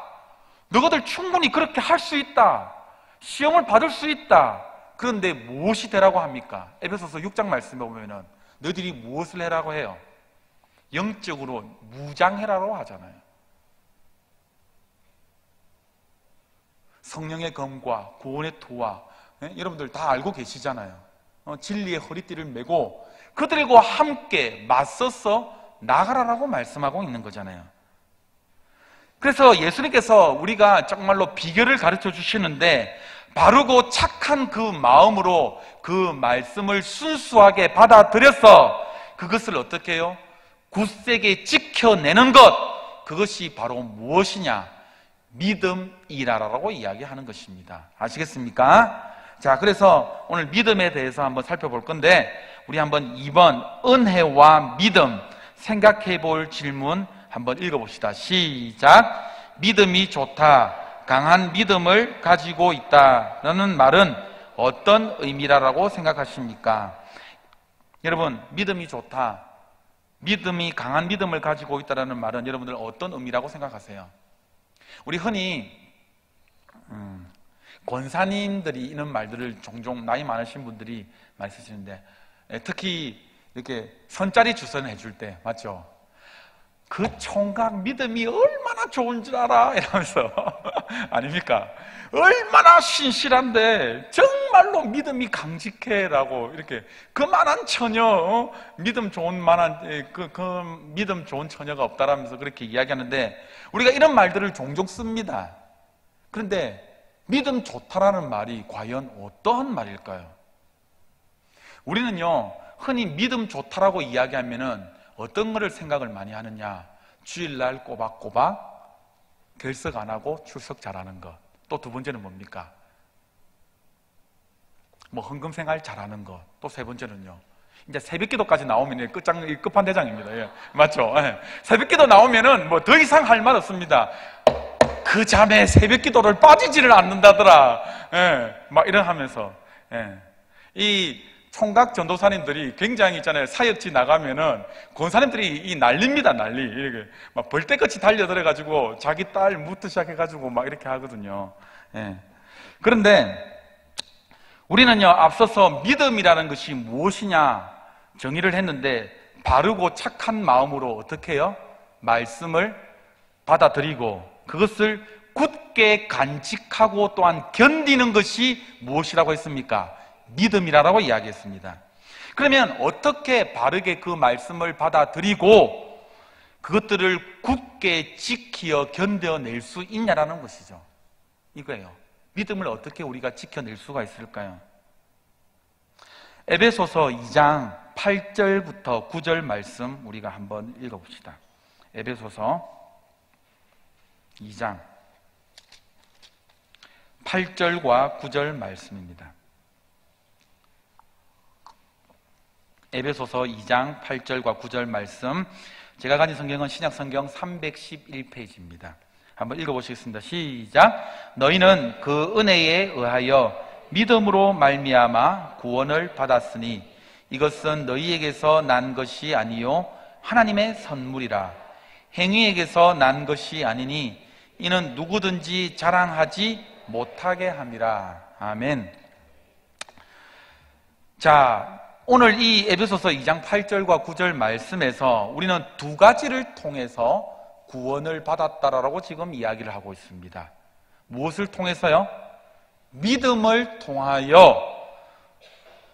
너희들 충분히 그렇게 할 수 있다. 시험을 받을 수 있다. 그런데 무엇이 되라고 합니까? 에베소서 6장 말씀에 보면은 너희들이 무엇을 해라고 해요? 영적으로 무장해라고 하잖아요. 성령의 검과 구원의 도와, 여러분들 다 알고 계시잖아요. 진리의 허리띠를 메고 그들과 함께 맞서서 나가라라고 말씀하고 있는 거잖아요. 그래서 예수님께서 우리가 정말로 비결을 가르쳐 주시는데, 바르고 착한 그 마음으로 그 말씀을 순수하게 받아들여서 그것을 어떻게 해요? 굳세게 지켜내는 것, 그것이 바로 무엇이냐? 믿음이라라고 이야기하는 것입니다. 아시겠습니까? 자, 그래서 오늘 믿음에 대해서 한번 살펴볼 건데, 우리 한번 2번 은혜와 믿음 생각해 볼 질문 한번 읽어봅시다. 시작. 믿음이 좋다, 강한 믿음을 가지고 있다라는 말은 어떤 의미라고 생각하십니까? 여러분, 믿음이 좋다, 믿음이 강한 믿음을 가지고 있다는 말은 여러분들 어떤 의미라고 생각하세요? 우리 흔히 권사님들이 이런 말들을 종종 나이 많으신 분들이 많이 쓰시는데, 특히 이렇게 선자리 주선을 해줄 때, 맞죠? 그 총각 믿음이 얼마나 좋은 줄 알아? 이러면서 아닙니까? 얼마나 신실한데 정말로 믿음이 강직해 라고 이렇게 그만한 처녀, 믿음 좋은 만한 그 믿음 좋은 처녀가 없다라면서 그렇게 이야기하는데, 우리가 이런 말들을 종종 씁니다. 그런데 믿음 좋다라는 말이 과연 어떠한 말일까요? 우리는요, 흔히 믿음 좋다라고 이야기하면은 어떤 거를 생각을 많이 하느냐? 주일날 꼬박꼬박 결석 안 하고 출석 잘하는 것. 또 두 번째는 뭡니까? 뭐 헌금생활 잘하는 것. 또 세 번째는요, 이제 새벽기도까지 나오면 끝판대장입니다. 예, 맞죠? 예. 새벽기도 나오면은 뭐 더 이상 할 말 없습니다. 그 잠에 새벽기도를 빠지지를 않는다더라. 예, 막 이런 하면서, 예. 이 총각 전도사님들이 굉장히 있잖아요. 사역지 나가면은 권사님들이 이 난립니다. 난리. 이렇게 막 벌떼같이 달려들어가지고 자기 딸 묻기 시작해가지고 막 이렇게 하거든요. 예. 그런데 우리는요, 앞서서 믿음이라는 것이 무엇이냐 정의를 했는데, 바르고 착한 마음으로 어떻게 해요? 말씀을 받아들이고 그것을 굳게 간직하고 또한 견디는 것이 무엇이라고 했습니까? 믿음이라고 이야기했습니다. 그러면 어떻게 바르게 그 말씀을 받아들이고 그것들을 굳게 지키어 견뎌낼 수 있냐라는 것이죠. 이거예요. 믿음을 어떻게 우리가 지켜낼 수가 있을까요? 에베소서 2장 8절부터 9절 말씀 우리가 한번 읽어봅시다. 에베소서 2장 8절과 9절 말씀입니다. 에베소서 2장 8절과 9절 말씀, 제가 가진 성경은 신약성경 311페이지입니다. 한번 읽어보시겠습니다. 시작. 너희는 그 은혜에 의하여 믿음으로 말미암아 구원을 받았으니 이것은 너희에게서 난 것이 아니요 하나님의 선물이라. 행위에게서 난 것이 아니니 이는 누구든지 자랑하지 못하게 함이라. 아멘. 자, 오늘 이 에베소서 2장 8절과 9절 말씀에서 우리는 두 가지를 통해서 구원을 받았다라고 지금 이야기를 하고 있습니다. 무엇을 통해서요? 믿음을 통하여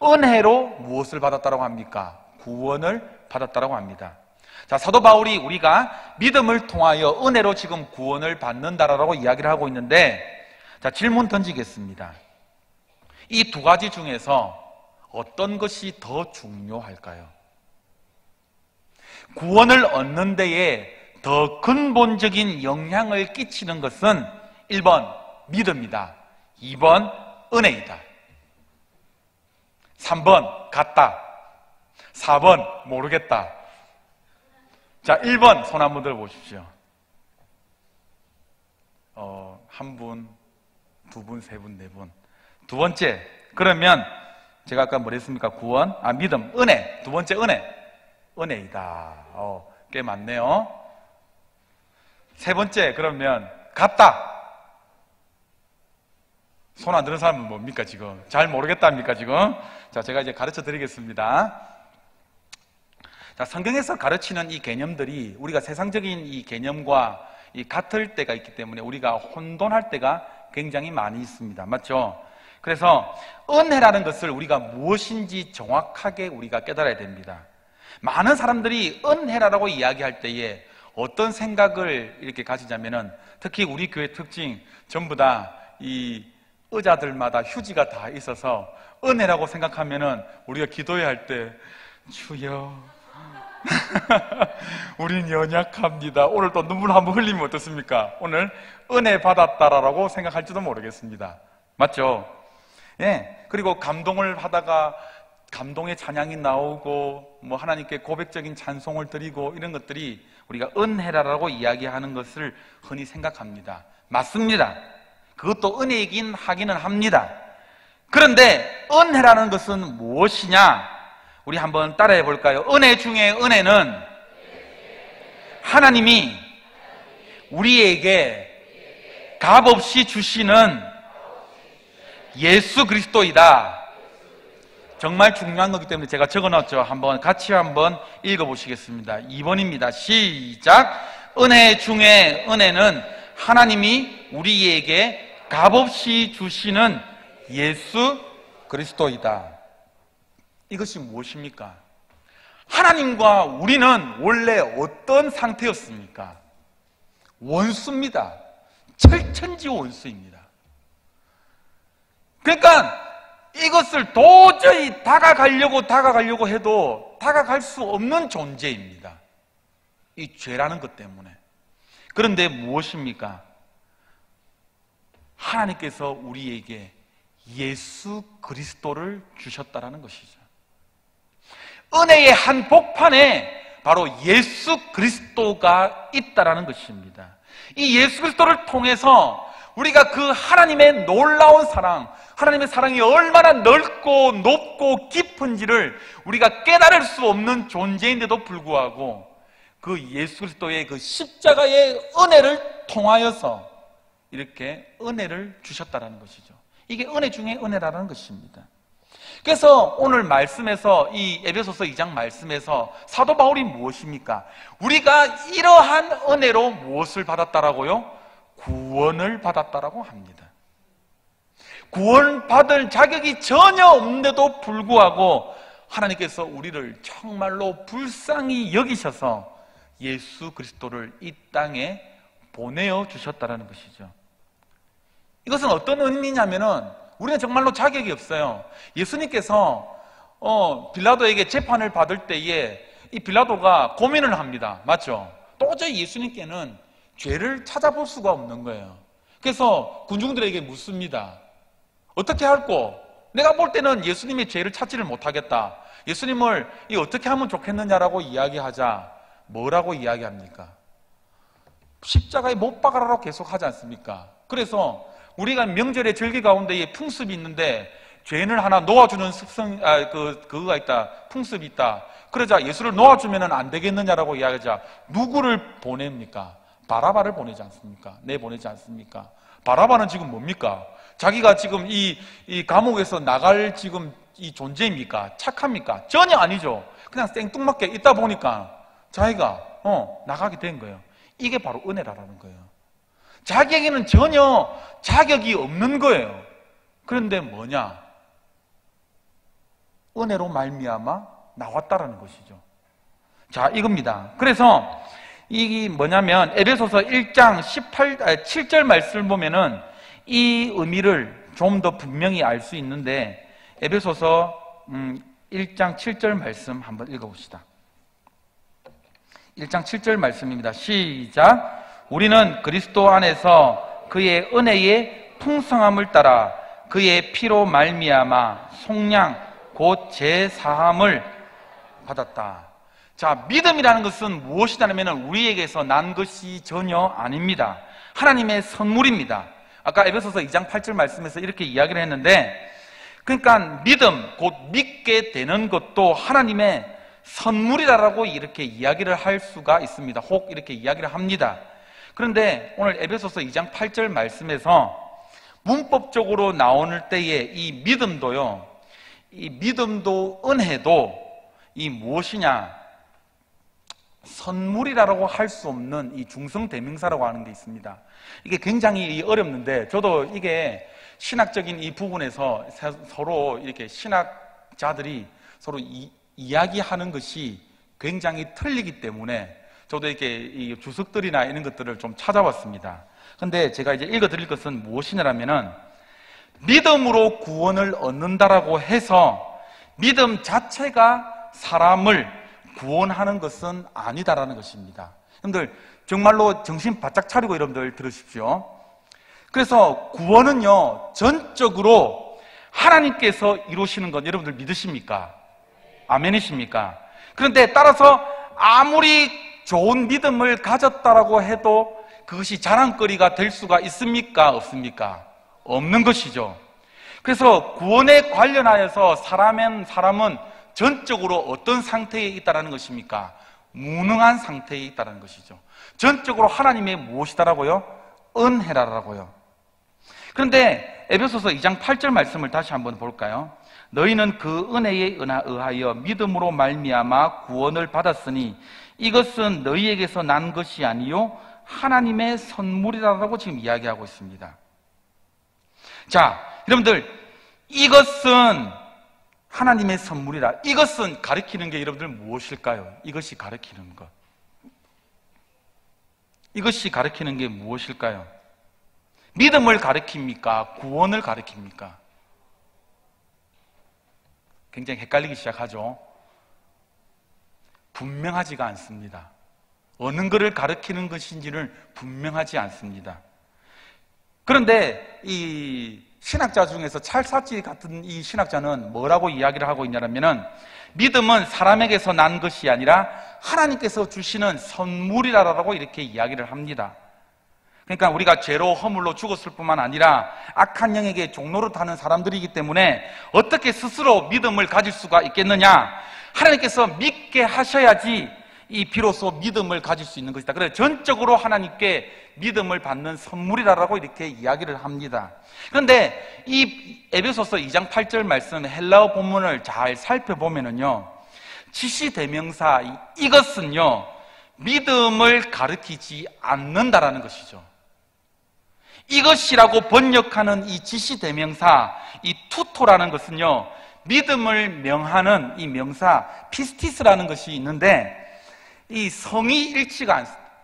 은혜로 무엇을 받았다라고 합니까? 구원을 받았다라고 합니다. 자, 사도 바울이 우리가 믿음을 통하여 은혜로 지금 구원을 받는다라고 이야기를 하고 있는데, 자, 질문 던지겠습니다. 이 두 가지 중에서 어떤 것이 더 중요할까요? 구원을 얻는 데에 더 근본적인 영향을 끼치는 것은 1번 믿음이다, 2번 은혜이다, 3번 같다, 4번 모르겠다. 자, 1번 손 한번 들어보십시오. 한 분, 두 분, 세 분, 네 분. 두 번째, 그러면 제가 아까 뭐랬습니까? 구원, 믿음, 은혜. 두 번째 은혜이다. 꽤 많네요. 세 번째, 그러면 같다. 손 안 드는 사람은 뭡니까 지금? 잘 모르겠답니까 지금? 자, 제가 이제 가르쳐 드리겠습니다. 자, 성경에서 가르치는 이 개념들이 우리가 세상적인 이 개념과 이 같을 때가 있기 때문에 우리가 혼돈할 때가 굉장히 많이 있습니다. 맞죠? 그래서 은혜라는 것을 우리가 무엇인지 정확하게 우리가 깨달아야 됩니다. 많은 사람들이 은혜라고 이야기할 때에 어떤 생각을 이렇게 가지냐면은, 특히 우리 교회 특징, 전부 다 이 의자들마다 휴지가 다 있어서 은혜라고 생각하면은 우리가 기도해야 할 때 주여 우린 연약합니다. 오늘 또 눈물 한번 흘리면 어떻습니까? 오늘 은혜 받았다라고 생각할지도 모르겠습니다. 맞죠? 예. 그리고 감동을 하다가 감동의 찬양이 나오고 뭐 하나님께 고백적인 찬송을 드리고 이런 것들이 우리가 은혜라고 이야기하는 것을 흔히 생각합니다. 맞습니다. 그것도 은혜이긴 하기는 합니다. 그런데 은혜라는 것은 무엇이냐? 우리 한번 따라해 볼까요? 은혜 중에 은혜는 하나님이 우리에게 값없이 주시는 예수 그리스도이다. 정말 중요한 거기 때문에 제가 적어놨죠. 같이 한번 읽어보시겠습니다. 2번입니다. 시작. 은혜 중에 은혜는 하나님이 우리에게 값없이 주시는 예수 그리스도이다. 이것이 무엇입니까? 하나님과 우리는 원래 어떤 상태였습니까? 원수입니다. 철천지 원수입니다. 그러니까 이것을 도저히 다가가려고 해도 다가갈 수 없는 존재입니다. 이 죄라는 것 때문에. 그런데 무엇입니까? 하나님께서 우리에게 예수 그리스도를 주셨다라는 것이죠. 은혜의 한 복판에 바로 예수 그리스도가 있다라는 것입니다. 이 예수 그리스도를 통해서 우리가 그 하나님의 놀라운 사랑, 하나님의 사랑이 얼마나 넓고 높고 깊은지를 우리가 깨달을 수 없는 존재인데도 불구하고 그 예수 그리스도의 그 십자가의 은혜를 통하여서 이렇게 은혜를 주셨다라는 것이죠. 이게 은혜 중에 은혜라는 것입니다. 그래서 오늘 말씀에서 이 에베소서 2장 말씀에서 사도 바울이 무엇입니까? 우리가 이러한 은혜로 무엇을 받았다라고요? 구원을 받았다라고 합니다. 구원받을 자격이 전혀 없는데도 불구하고 하나님께서 우리를 정말로 불쌍히 여기셔서 예수 그리스도를 이 땅에 보내어 주셨다라는 것이죠. 이것은 어떤 의미냐면은 우리는 정말로 자격이 없어요. 예수님께서 빌라도에게 재판을 받을 때에 이 빌라도가 고민을 합니다. 맞죠? 도저히 예수님께는 죄를 찾아볼 수가 없는 거예요. 그래서 군중들에게 묻습니다. 어떻게 할꼬? 내가 볼 때는 예수님의 죄를 찾지를 못하겠다. 예수님을 어떻게 하면 좋겠느냐라고 이야기하자 뭐라고 이야기합니까? 십자가에 못 박아라라고 계속 하지 않습니까? 그래서 우리가 명절의 절기 가운데에 풍습이 있는데 죄인을 하나 놓아주는 그거가 있다. 풍습이 있다. 그러자 예수를 놓아주면 안 되겠느냐라고 이야기하자 누구를 보냅니까? 바라바를 보내지 않습니까? 보내지 않습니까? 바라바는 지금 뭡니까? 자기가 지금 이 감옥에서 나갈 지금 이 존재입니까? 착합니까? 전혀 아니죠. 그냥 생뚱맞게 있다 보니까 자기가 나가게 된 거예요. 이게 바로 은혜라는 거예요. 자기에게는 전혀 자격이 없는 거예요. 그런데 뭐냐? 은혜로 말미암아 나왔다라는 것이죠. 자, 이겁니다. 그래서 이게 뭐냐면 에베소서 1장 7절 말씀을 보면은 이 의미를 좀 더 분명히 알 수 있는데 에베소서 1장 7절 말씀 한번 읽어봅시다. 1장 7절 말씀입니다. 시작. 우리는 그리스도 안에서 그의 은혜의 풍성함을 따라 그의 피로 말미암아 속량 곧 제사함을 받았다. 자, 믿음이라는 것은 무엇이냐면 우리에게서 난 것이 전혀 아닙니다. 하나님의 선물입니다. 아까 에베소서 2장 8절 말씀에서 이렇게 이야기를 했는데, 그러니까 믿음, 곧 믿게 되는 것도 하나님의 선물이라고 이렇게 이야기를 할 수가 있습니다. 혹 이렇게 이야기를 합니다. 그런데 오늘 에베소서 2장 8절 말씀에서 문법적으로 나오는 때에 이 믿음도요, 이 믿음도 은혜도 이 무엇이냐? 선물이라고 할 수 없는 이 중성대명사라고 하는 게 있습니다. 이게 굉장히 어렵는데 저도 이게 신학적인 이 부분에서 서로 이렇게 신학자들이 서로 이야기하는 것이 굉장히 틀리기 때문에 저도 이렇게 이 주석들이나 이런 것들을 좀 찾아봤습니다. 근데 제가 이제 읽어드릴 것은 무엇이냐면은 믿음으로 구원을 얻는다라고 해서 믿음 자체가 사람을 구원하는 것은 아니다라는 것입니다. 여러분들 정말로 정신 바짝 차리고 여러분들 들으십시오. 그래서 구원은요 전적으로 하나님께서 이루시는 것 여러분들 믿으십니까? 아멘이십니까? 그런데 따라서 아무리 좋은 믿음을 가졌다라고 해도 그것이 자랑거리가 될 수가 있습니까? 없습니까? 없는 것이죠. 그래서 구원에 관련하여서 사람은 전적으로 어떤 상태에 있다는 것입니까? 무능한 상태에 있다는 것이죠. 전적으로 하나님의 무엇이다라고요? 은혜라라고요. 그런데 에베소서 2장 8절 말씀을 다시 한번 볼까요? 너희는 그 은혜에 의하여 믿음으로 말미암아 구원을 받았으니 이것은 너희에게서 난 것이 아니요 하나님의 선물이라고 지금 이야기하고 있습니다. 자, 여러분들, 이것은 하나님의 선물이라. 이것은 가리키는 게 여러분들 무엇일까요? 이것이 가리키는 것. 이것이 가리키는 게 무엇일까요? 믿음을 가리킵니까? 구원을 가리킵니까? 굉장히 헷갈리기 시작하죠. 분명하지가 않습니다. 어느 것을 가리키는 것인지는 분명하지 않습니다. 그런데 이 신학자 중에서 찰사치 같은 이 신학자는 뭐라고 이야기를 하고 있냐면은 믿음은 사람에게서 난 것이 아니라 하나님께서 주시는 선물이라고 이렇게 이야기를 합니다. 그러니까 우리가 죄로 허물로 죽었을 뿐만 아니라 악한 영에게 종노릇하는 사람들이기 때문에 어떻게 스스로 믿음을 가질 수가 있겠느냐? 하나님께서 믿게 하셔야지 이 비로소 믿음을 가질 수 있는 것이다. 그래서 전적으로 하나님께 믿음을 받는 선물이라고 이렇게 이야기를 합니다. 그런데 이 에베소서 2장 8절 말씀 헬라어 본문을 잘 살펴보면은요, 지시대명사 이것은요 믿음을 가리키지 않는다라는 것이죠. 이것이라고 번역하는 이 지시대명사 이 투토라는 것은요 믿음을 명하는 이 명사 피스티스라는 것이 있는데 이 성이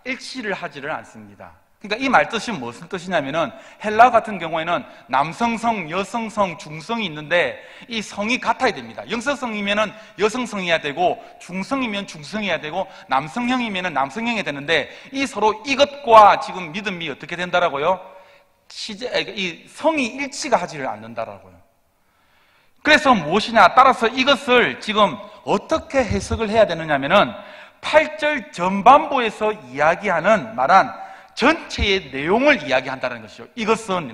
일치를 하지를 않습니다. 그러니까 이 말뜻이 무슨 뜻이냐면은 헬라 같은 경우에는 남성성, 여성성, 중성이 있는데 이 성이 같아야 됩니다. 영성성이면은 여성성이어야 되고 중성이면 중성이어야 되고 남성형이면은 남성형이 되는데 이 서로 이것과 지금 믿음이 어떻게 된다라고요? 이 성이 일치가 하지를 않는다라고요. 그래서 무엇이냐? 따라서 이것을 지금 어떻게 해석을 해야 되느냐면은 8절 전반부에서 이야기하는 말한 전체의 내용을 이야기한다는 것이죠. 이것은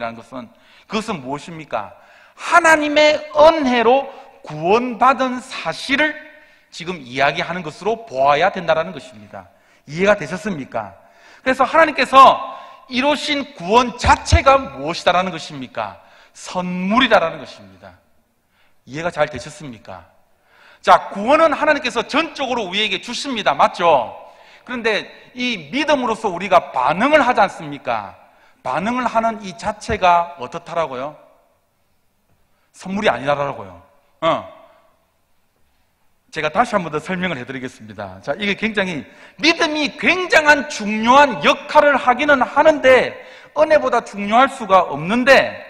그것은 무엇입니까? 하나님의 은혜로 구원받은 사실을 지금 이야기하는 것으로 보아야 된다는 것입니다. 이해가 되셨습니까? 그래서 하나님께서 이루신 구원 자체가 무엇이다라는 것입니까? 선물이다라는 것입니다. 이해가 잘 되셨습니까? 자, 구원은 하나님께서 전적으로 우리에게 주십니다. 맞죠? 그런데 이 믿음으로써 우리가 반응을 하지 않습니까? 반응을 하는 이 자체가 어떻다라고요? 선물이 아니라라고요. 제가 다시 한 번 더 설명을 해드리겠습니다. 자, 이게 믿음이 굉장한 중요한 역할을 하기는 하는데 은혜보다 중요할 수가 없는데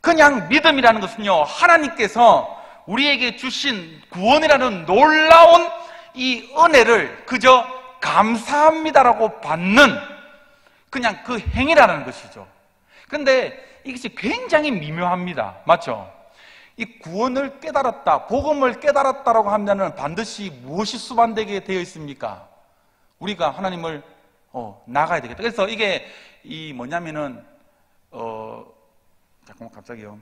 그냥 믿음이라는 것은요 하나님께서 우리에게 주신 구원이라는 놀라운 이 은혜를 그저 감사합니다라고 받는 그냥 그 행위라는 것이죠. 그런데 이것이 굉장히 미묘합니다. 맞죠? 이 구원을 깨달았다, 복음을 깨달았다라고 하면은 반드시 무엇이 수반되게 되어 있습니까? 우리가 하나님을 나가야 되겠다. 그래서 이게 뭐냐면은 잠깐만 갑자기요.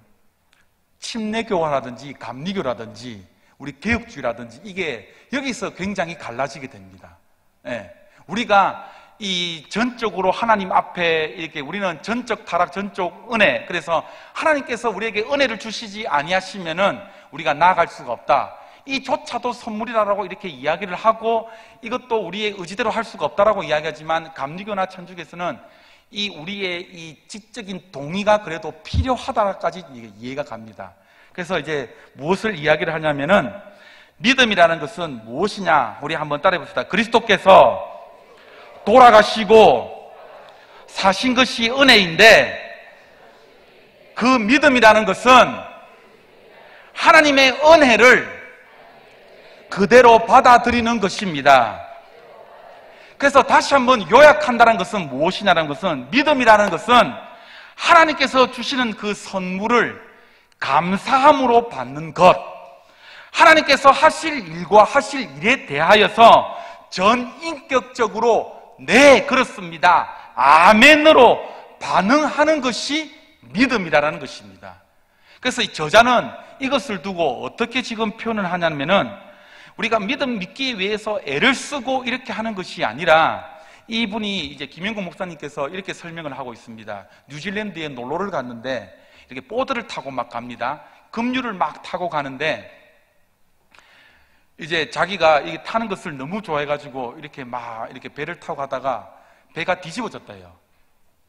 침례교화라든지 감리교라든지 우리 개혁주의라든지 이게 여기서 굉장히 갈라지게 됩니다. 예. 우리가 이 전적으로 하나님 앞에 이렇게 우리는 전적 타락, 전적 은혜. 그래서 하나님께서 우리에게 은혜를 주시지 아니하시면은 우리가 나아갈 수가 없다. 이조차도 선물이라고 이렇게 이야기를 하고 이것도 우리의 의지대로 할 수가 없다라고 이야기하지만 감리교나 천주교에서는 이 우리의 이 지적인 동의가 그래도 필요하다까지 이해가 갑니다. 그래서 이제 무엇을 이야기를 하냐면은 믿음이라는 것은 무엇이냐? 우리 한번 따라해 봅시다. 그리스도께서 돌아가시고 사신 것이 은혜인데 그 믿음이라는 것은 하나님의 은혜를 그대로 받아들이는 것입니다. 그래서 다시 한번 요약한다는 것은 무엇이냐는 것은 믿음이라는 것은 하나님께서 주시는 그 선물을 감사함으로 받는 것, 하나님께서 하실 일과 하실 일에 대하여서 전인격적으로 네, 그렇습니다, 아멘으로 반응하는 것이 믿음이라는 것입니다. 그래서 이 저자는 이것을 두고 어떻게 지금 표현을 하냐면은 우리가 믿기 위해서 애를 쓰고 이렇게 하는 것이 아니라 이분이 이제 김영국 목사님께서 이렇게 설명을 하고 있습니다. 뉴질랜드에 놀러를 갔는데 이렇게 보드를 타고 막 갑니다. 급류를 막 타고 가는데 이제 자기가 이게 타는 것을 너무 좋아해가지고 이렇게 배를 타고 가다가 배가 뒤집어졌다요.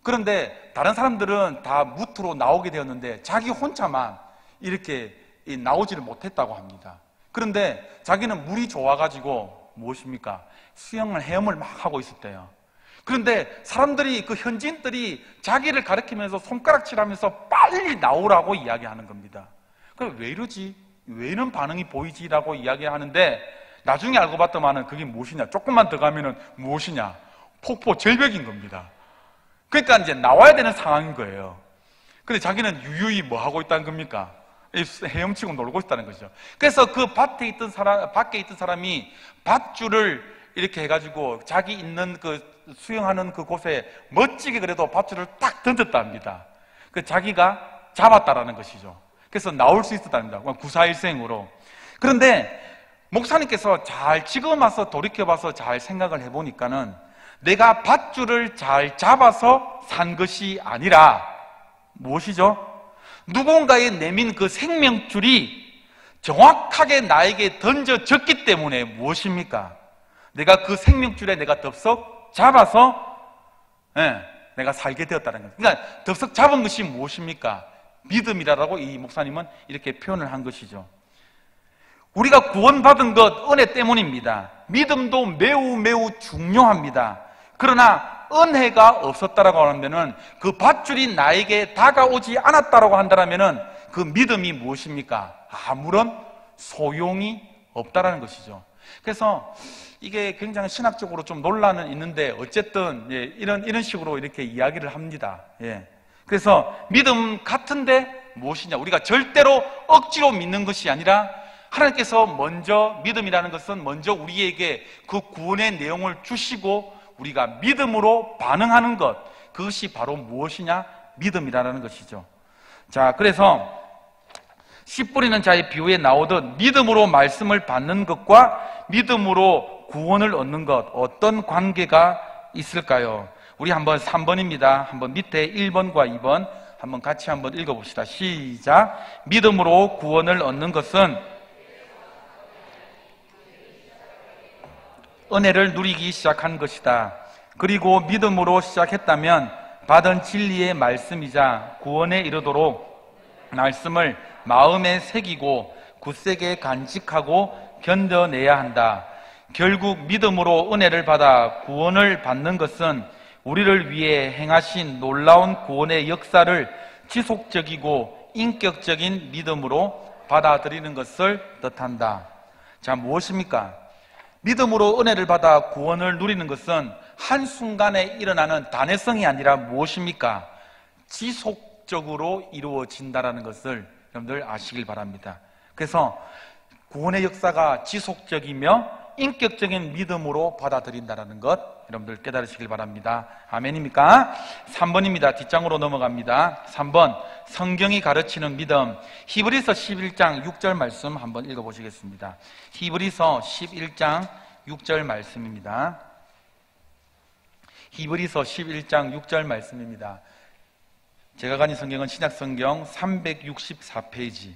그런데 다른 사람들은 다 무트로 나오게 되었는데 자기 혼자만 이렇게 나오지를 못했다고 합니다. 그런데 자기는 물이 좋아가지고 무엇입니까? 헤엄을 막 하고 있었대요. 그런데 사람들이, 그 현지인들이 자기를 가리키면서 손가락질하면서 빨리 나오라고 이야기하는 겁니다. 그럼 왜 이러지? 왜 이런 반응이 보이지라고 이야기하는데 나중에 알고 봤더만은 그게 무엇이냐? 조금만 더 가면은 무엇이냐? 폭포 절벽인 겁니다. 그러니까 이제 나와야 되는 상황인 거예요. 근데 자기는 유유히 뭐 하고 있다는 겁니까? 헤엄치고 놀고 있다는 거죠. 그래서 그 밖에 있던 사람이 밧줄을 이렇게 해가지고 자기 있는 그 수영하는 그 곳에 멋지게 그래도 밧줄을 딱 던졌다 합니다. 그 자기가 잡았다라는 것이죠. 그래서 나올 수 있었답니다. 구사일생으로. 그런데 목사님께서 지금 와서 돌이켜봐서 잘 생각을 해보니까는 내가 밧줄을 잘 잡아서 산 것이 아니라 무엇이죠? 누군가에 내민 그 생명줄이 정확하게 나에게 던져졌기 때문에 무엇입니까? 내가 그 생명줄에 내가 덥석 잡아서 내가 살게 되었다는 거예요. 그러니까 덥석 잡은 것이 무엇입니까? 믿음이라고 이 목사님은 이렇게 표현을 한 것이죠. 우리가 구원받은 것 은혜 때문입니다. 믿음도 매우 매우 중요합니다. 그러나 은혜가 없었다라고 하면은 그 밧줄이 나에게 다가오지 않았다라고 한다면은 그 믿음이 무엇입니까? 아무런 소용이 없다라는 것이죠. 그래서 이게 굉장히 신학적으로 좀 논란은 있는데 어쨌든 이런 식으로 이렇게 이야기를 합니다. 그래서 믿음 같은데 무엇이냐? 우리가 절대로 억지로 믿는 것이 아니라 하나님께서 먼저, 믿음이라는 것은 먼저 우리에게 그 구원의 내용을 주시고 우리가 믿음으로 반응하는 것, 그것이 바로 무엇이냐? 믿음이라는 것이죠. 자, 그래서 씨 뿌리는 자의 비유에 나오듯 믿음으로 말씀을 받는 것과 믿음으로 구원을 얻는 것, 어떤 관계가 있을까요? 우리 한번 3번입니다. 한번 밑에 1번과 2번 한번 같이 한번 읽어봅시다. 시작. 믿음으로 구원을 얻는 것은 은혜를 누리기 시작한 것이다. 그리고 믿음으로 시작했다면 받은 진리의 말씀이자 구원에 이르도록 말씀을 마음에 새기고 굳세게 간직하고 견뎌내야 한다. 결국 믿음으로 은혜를 받아 구원을 받는 것은 우리를 위해 행하신 놀라운 구원의 역사를 지속적이고 인격적인 믿음으로 받아들이는 것을 뜻한다. 자, 무엇입니까? 믿음으로 은혜를 받아 구원을 누리는 것은 한순간에 일어나는 단회성이 아니라 무엇입니까? 지속적으로 이루어진다는 것을 여러분들 아시길 바랍니다. 그래서 구원의 역사가 지속적이며 인격적인 믿음으로 받아들인다는 것 여러분들 깨달으시길 바랍니다. 아멘입니까? 3번입니다. 뒷장으로 넘어갑니다. 3번 성경이 가르치는 믿음. 히브리서 11장 6절 말씀 한번 읽어보시겠습니다. 히브리서 11장 6절 말씀입니다. 히브리서 11장 6절 말씀입니다. 제가 가진 성경은 신약성경 364페이지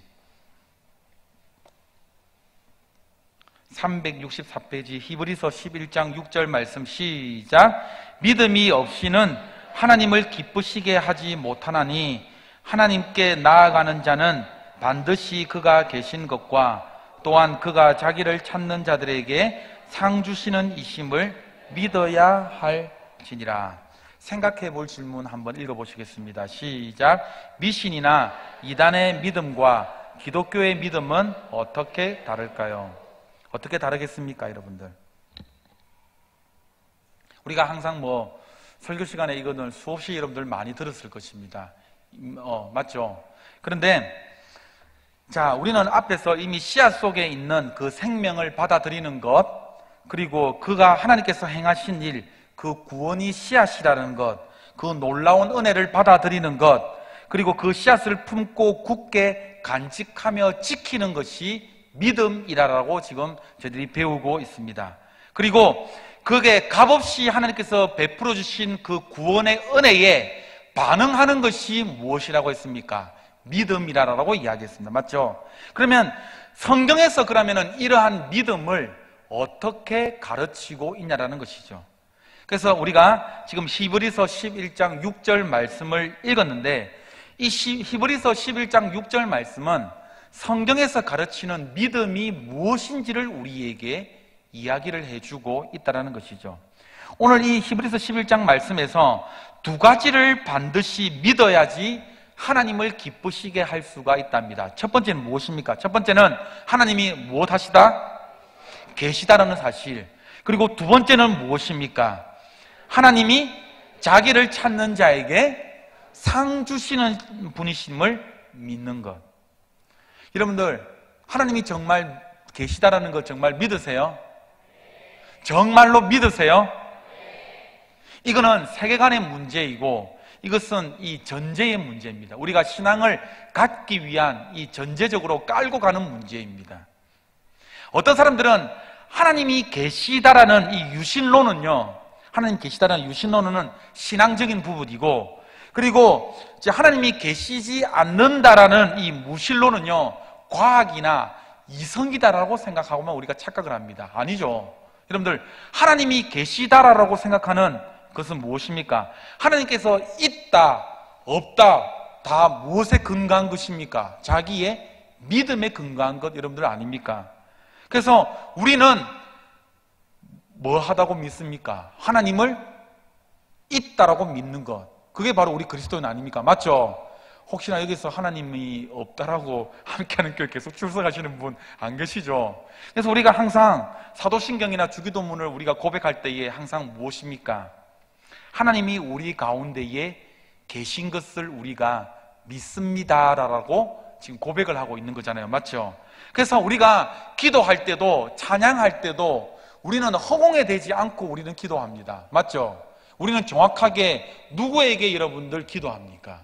364페이지 히브리서 11장 6절 말씀 시작. 믿음이 없이는 하나님을 기쁘시게 하지 못하나니 하나님께 나아가는 자는 반드시 그가 계신 것과 또한 그가 자기를 찾는 자들에게 상 주시는 이심을 믿어야 할지니라. 생각해 볼 질문 한번 읽어보시겠습니다. 시작. 미신이나 이단의 믿음과 기독교의 믿음은 어떻게 다를까요? 어떻게 다르겠습니까, 여러분들? 우리가 항상 설교 시간에 이거는 수없이 여러분들 많이 들었을 것입니다. 맞죠? 그런데 자, 우리는 앞에서 이미 씨앗 속에 있는 그 생명을 받아들이는 것, 그리고 그가 하나님께서 행하신 일, 그 구원이 씨앗이라는 것, 그 놀라운 은혜를 받아들이는 것, 그리고 그 씨앗을 품고 굳게 간직하며 지키는 것이 믿음이라고 지금 저희들이 배우고 있습니다. 그리고 그게 값없이 하나님께서 베풀어 주신 그 구원의 은혜에 반응하는 것이 무엇이라고 했습니까? 믿음이라고 이야기했습니다. 맞죠? 그러면 성경에서 그러면은 이러한 믿음을 어떻게 가르치고 있냐라는 것이죠. 그래서 우리가 지금 히브리서 11장 6절 말씀을 읽었는데, 이 히브리서 11장 6절 말씀은 성경에서 가르치는 믿음이 무엇인지를 우리에게 이야기를 해주고 있다는 것이죠. 오늘 이 히브리서 11장 말씀에서 두 가지를 반드시 믿어야지 하나님을 기쁘시게 할 수가 있답니다. 첫 번째는 무엇입니까? 첫 번째는 하나님이 무엇하시다? 계시다라는 사실. 그리고 두 번째는 무엇입니까? 하나님이 자기를 찾는 자에게 상 주시는 분이심을 믿는 것. 여러분들, 하나님이 정말 계시다라는 것 정말 믿으세요? 정말로 믿으세요? 이거는 세계관의 문제이고, 이것은 이 전제의 문제입니다. 우리가 신앙을 갖기 위한 이 전제적으로 깔고 가는 문제입니다. 어떤 사람들은 하나님이 계시다라는 이 유신론은요, 하나님 계시다라는 유신론은 신앙적인 부분이고, 그리고 이제 하나님이 계시지 않는다라는 이 무신론은요, 과학이나 이성이다라고 생각하고만 우리가 착각을 합니다. 아니죠. 여러분들, 하나님이 계시다라고 생각하는 그것은 무엇입니까? 하나님께서 있다, 없다, 다 무엇에 근거한 것입니까? 자기의 믿음에 근거한 것, 여러분들 아닙니까? 그래서 우리는 뭐 하다고 믿습니까? 하나님을 있다라고 믿는 것. 그게 바로 우리 그리스도인 아닙니까? 맞죠? 혹시나 여기서 하나님이 없다라고 함께하는 교회 계속 출석하시는 분 안 계시죠? 그래서 우리가 항상 사도신경이나 주기도문을 우리가 고백할 때에 항상 무엇입니까? 하나님이 우리 가운데에 계신 것을 우리가 믿습니다라고 지금 고백을 하고 있는 거잖아요. 맞죠? 그래서 우리가 기도할 때도, 찬양할 때도 우리는 허공에 대지 않고 우리는 기도합니다. 맞죠? 우리는 정확하게 누구에게 여러분들 기도합니까?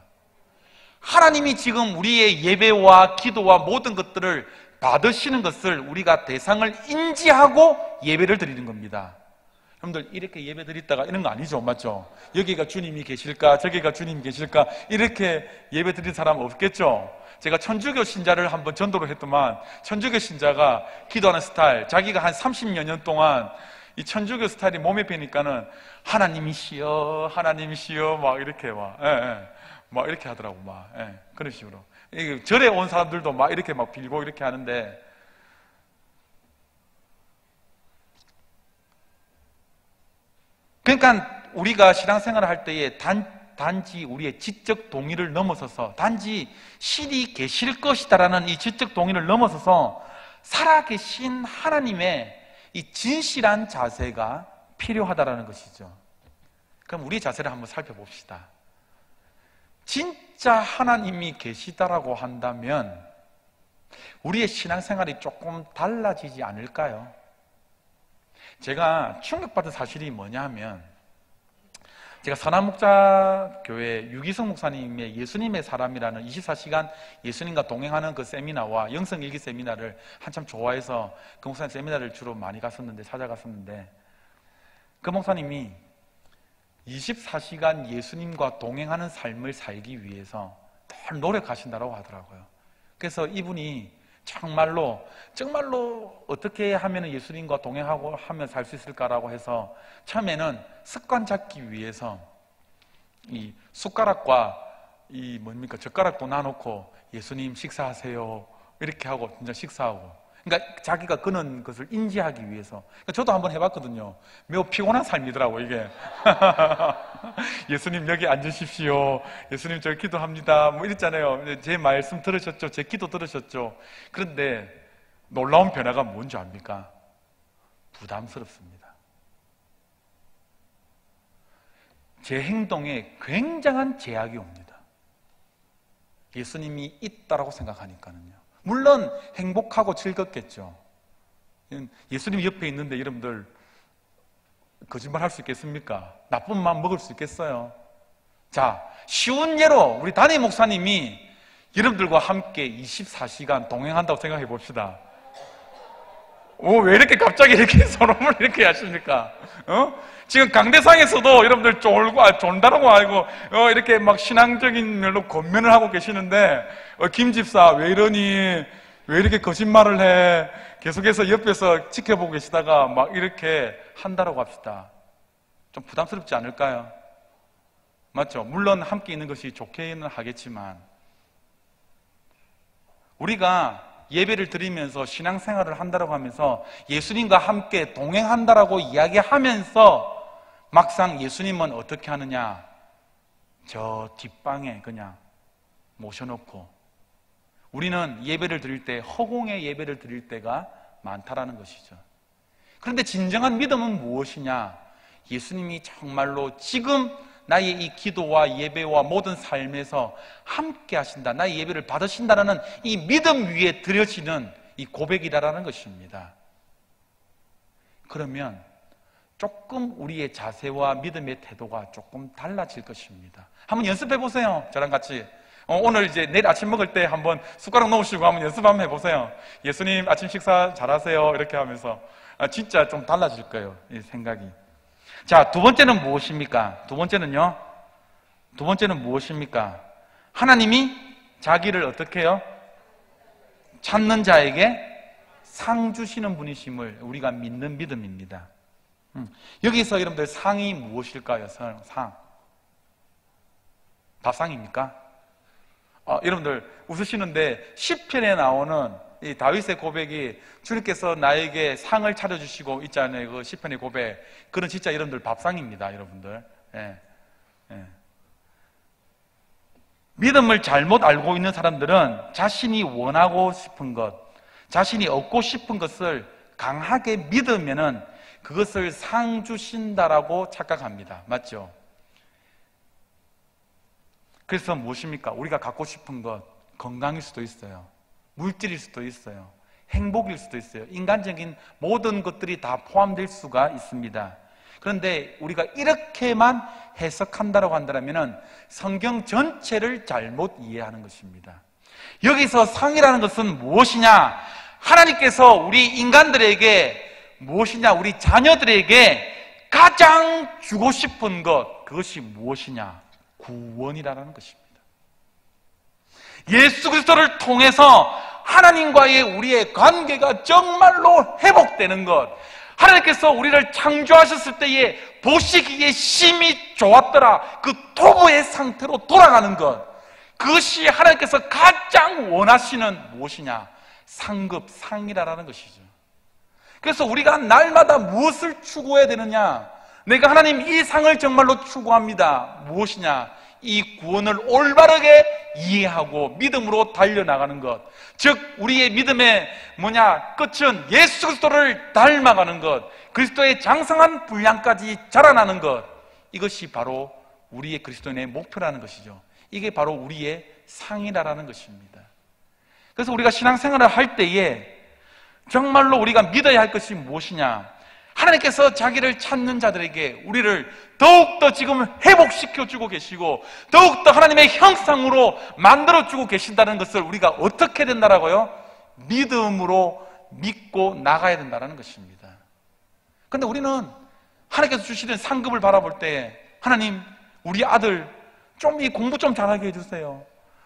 하나님이 지금 우리의 예배와 기도와 모든 것들을 받으시는 것을 우리가 대상을 인지하고 예배를 드리는 겁니다. 여러분들, 이렇게 예배 드리다가 이런 거 아니죠? 맞죠? 여기가 주님이 계실까? 저기가 주님이 계실까? 이렇게 예배 드린 사람 없겠죠? 제가 천주교 신자를 한번 전도를 했더만, 천주교 신자가 기도하는 스타일, 자기가 한 30여 년 동안 이 천주교 스타일이 몸에 배니까는 하나님이시여, 하나님이시여, 막 이렇게 막 이렇게 하더라고, 그런 식으로. 절에 온 사람들도 막 이렇게 막 빌고 이렇게 하는데, 그러니까 우리가 신앙생활을 할 때에 단지 우리의 지적 동의를 넘어서서, 단지 신이 계실 것이다라는 이 지적 동의를 넘어서서 살아계신 하나님의 이 진실한 자세가 필요하다라는 것이죠. 그럼 우리 자세를 한번 살펴봅시다. 진짜 하나님이 계시다라고 한다면 우리의 신앙생활이 조금 달라지지 않을까요? 제가 충격받은 사실이 뭐냐 하면, 제가 선한목자교회 유기성 목사님의 예수님의 사람이라는 24시간 예수님과 동행하는 그 세미나와 영성일기 세미나를 한참 좋아해서 그 목사님 세미나를 주로 많이 찾아갔었는데, 그 목사님이 24시간 예수님과 동행하는 삶을 살기 위해서 늘 노력하신다고 하더라고요. 그래서 이분이 정말로 어떻게 하면 예수님과 동행하고 하면 살 수 있을까라고 해서 처음에는 습관 잡기 위해서 이 숟가락과 젓가락도 놔놓고 예수님 식사하세요 이렇게 하고 진짜 식사하고, 그러니까 자기가 그런 것을 인지하기 위해서. 그러니까 저도 한번 해봤거든요. 매우 피곤한 삶이더라고 이게. 예수님 여기 앉으십시오, 예수님 저 기도합니다 뭐 이랬잖아요. 제 말씀 들으셨죠? 제 기도 들으셨죠? 그런데 놀라운 변화가 뭔지 압니까? 부담스럽습니다. 제 행동에 굉장한 제약이 옵니다. 예수님이 있다라고 생각하니까는요. 물론 행복하고 즐겁겠죠. 예수님 옆에 있는데 여러분들 거짓말 할 수 있겠습니까? 나쁜 마음 먹을 수 있겠어요? 자, 쉬운 예로 우리 담임 목사님이 여러분들과 함께 24시간 동행한다고 생각해 봅시다. 왜 이렇게 갑자기 이렇게 서름을 이렇게 하십니까? 지금 강대상에서도 여러분들 졸다라고 알고, 이렇게 막 신앙적인 면로 권면을 하고 계시는데, 김 집사, 왜 이러니? 왜 이렇게 거짓말을 해? 계속해서 옆에서 지켜보고 계시다가 막 이렇게 한다라고 합시다. 좀 부담스럽지 않을까요? 맞죠? 물론 함께 있는 것이 좋게는 하겠지만, 우리가 예배를 드리면서 신앙생활을 한다고 하면서 예수님과 함께 동행한다라고 이야기하면서 막상 예수님은 어떻게 하느냐? 저 뒷방에 그냥 모셔놓고 우리는 예배를 드릴 때 허공에 예배를 드릴 때가 많다라는 것이죠. 그런데 진정한 믿음은 무엇이냐? 예수님이 정말로 지금 나의 이 기도와 예배와 모든 삶에서 함께 하신다, 나의 예배를 받으신다는 이 믿음 위에 드려지는 이 고백이라는 것입니다. 그러면 조금 우리의 자세와 믿음의 태도가 조금 달라질 것입니다. 한번 연습해 보세요. 저랑 같이. 오늘 이제 내일 아침 먹을 때 한번 숟가락 놓으시고 한번 연습 한번 해보세요. 예수님 아침 식사 잘하세요 이렇게 하면서 진짜 좀 달라질 거예요, 이 생각이. 자, 두 번째는 무엇입니까? 두 번째는 무엇입니까? 하나님이 자기를 어떻게 해요? 찾는 자에게 상 주시는 분이심을 우리가 믿는 믿음입니다. 여기서 여러분들 상이 무엇일까요? 상. 밥상입니까? 여러분들 웃으시는데 시편에 나오는 이 다윗의 고백이 주님께서 나에게 상을 차려주시고 있잖아요. 그 시편의 고백. 그건 진짜 여러분들 밥상입니다, 여러분들. 예. 예. 믿음을 잘못 알고 있는 사람들은 자신이 원하고 싶은 것, 자신이 얻고 싶은 것을 강하게 믿으면은 그것을 상 주신다라고 착각합니다. 맞죠? 그래서 무엇입니까? 우리가 갖고 싶은 것, 건강일 수도 있어요. 물질일 수도 있어요. 행복일 수도 있어요. 인간적인 모든 것들이 다 포함될 수가 있습니다. 그런데 우리가 이렇게만 해석한다고 한다면 성경 전체를 잘못 이해하는 것입니다. 여기서 상이라는 것은 무엇이냐? 하나님께서 우리 인간들에게 무엇이냐? 우리 자녀들에게 가장 주고 싶은 것, 그것이 무엇이냐? 구원이라는 것입니다. 예수 그리스도를 통해서 하나님과의 우리의 관계가 정말로 회복되는 것, 하나님께서 우리를 창조하셨을 때에 보시기에 심히 좋았더라, 그 토부의 상태로 돌아가는 것, 그것이 하나님께서 가장 원하시는 무엇이냐? 상이라는 것이죠. 그래서 우리가 날마다 무엇을 추구해야 되느냐? 내가 하나님 이 상을 정말로 추구합니다. 무엇이냐? 이 구원을 올바르게 이해하고 믿음으로 달려나가는 것, 즉 우리의 믿음의 끝은 예수 그리스도를 닮아가는 것, 그리스도의 장성한 분량까지 자라나는 것, 이것이 바로 우리의 그리스도인의 목표라는 것이죠. 이게 바로 우리의 상이라는 것입니다. 그래서 우리가 신앙생활을 할 때에 정말로 우리가 믿어야 할 것이 무엇이냐? 하나님께서 자기를 찾는 자들에게 우리를 더욱더 지금 회복시켜주고 계시고 더욱더 하나님의 형상으로 만들어주고 계신다는 것을 우리가 어떻게 된다라고요? 믿음으로 믿고 나가야 된다는 것입니다. 그런데 우리는 하나님께서 주시는 상급을 바라볼 때, 하나님 우리 아들 좀 이 공부 좀 잘하게 해주세요.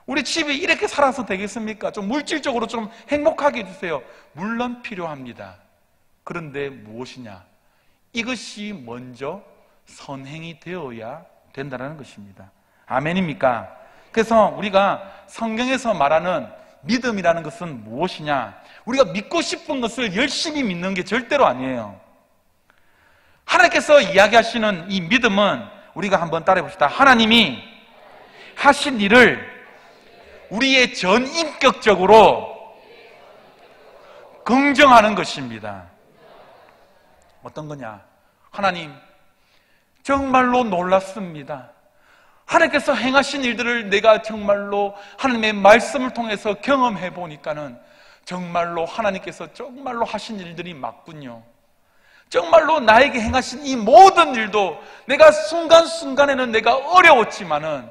우리 집이 이렇게 살아서 되겠습니까? 좀 물질적으로 좀 행복하게 해주세요. 물론 필요합니다. 그런데 무엇이냐? 이것이 먼저 선행이 되어야 된다는 것입니다. 아멘입니까? 그래서 우리가 성경에서 말하는 믿음이라는 것은 무엇이냐? 우리가 믿고 싶은 것을 열심히 믿는 게 절대로 아니에요. 하나님께서 이야기하시는 이 믿음은 우리가 한번 따라해 봅시다. 하나님이 하신 일을 우리의 전인격적으로 긍정하는 것입니다. 어떤 거냐? 하나님 정말로 놀랐습니다. 하나님께서 행하신 일들을 내가 정말로 하나님의 말씀을 통해서 경험해 보니까는 정말로 하나님께서 정말로 하신 일들이 맞군요. 정말로 나에게 행하신 이 모든 일도 내가 순간순간에는 내가 어려웠지만은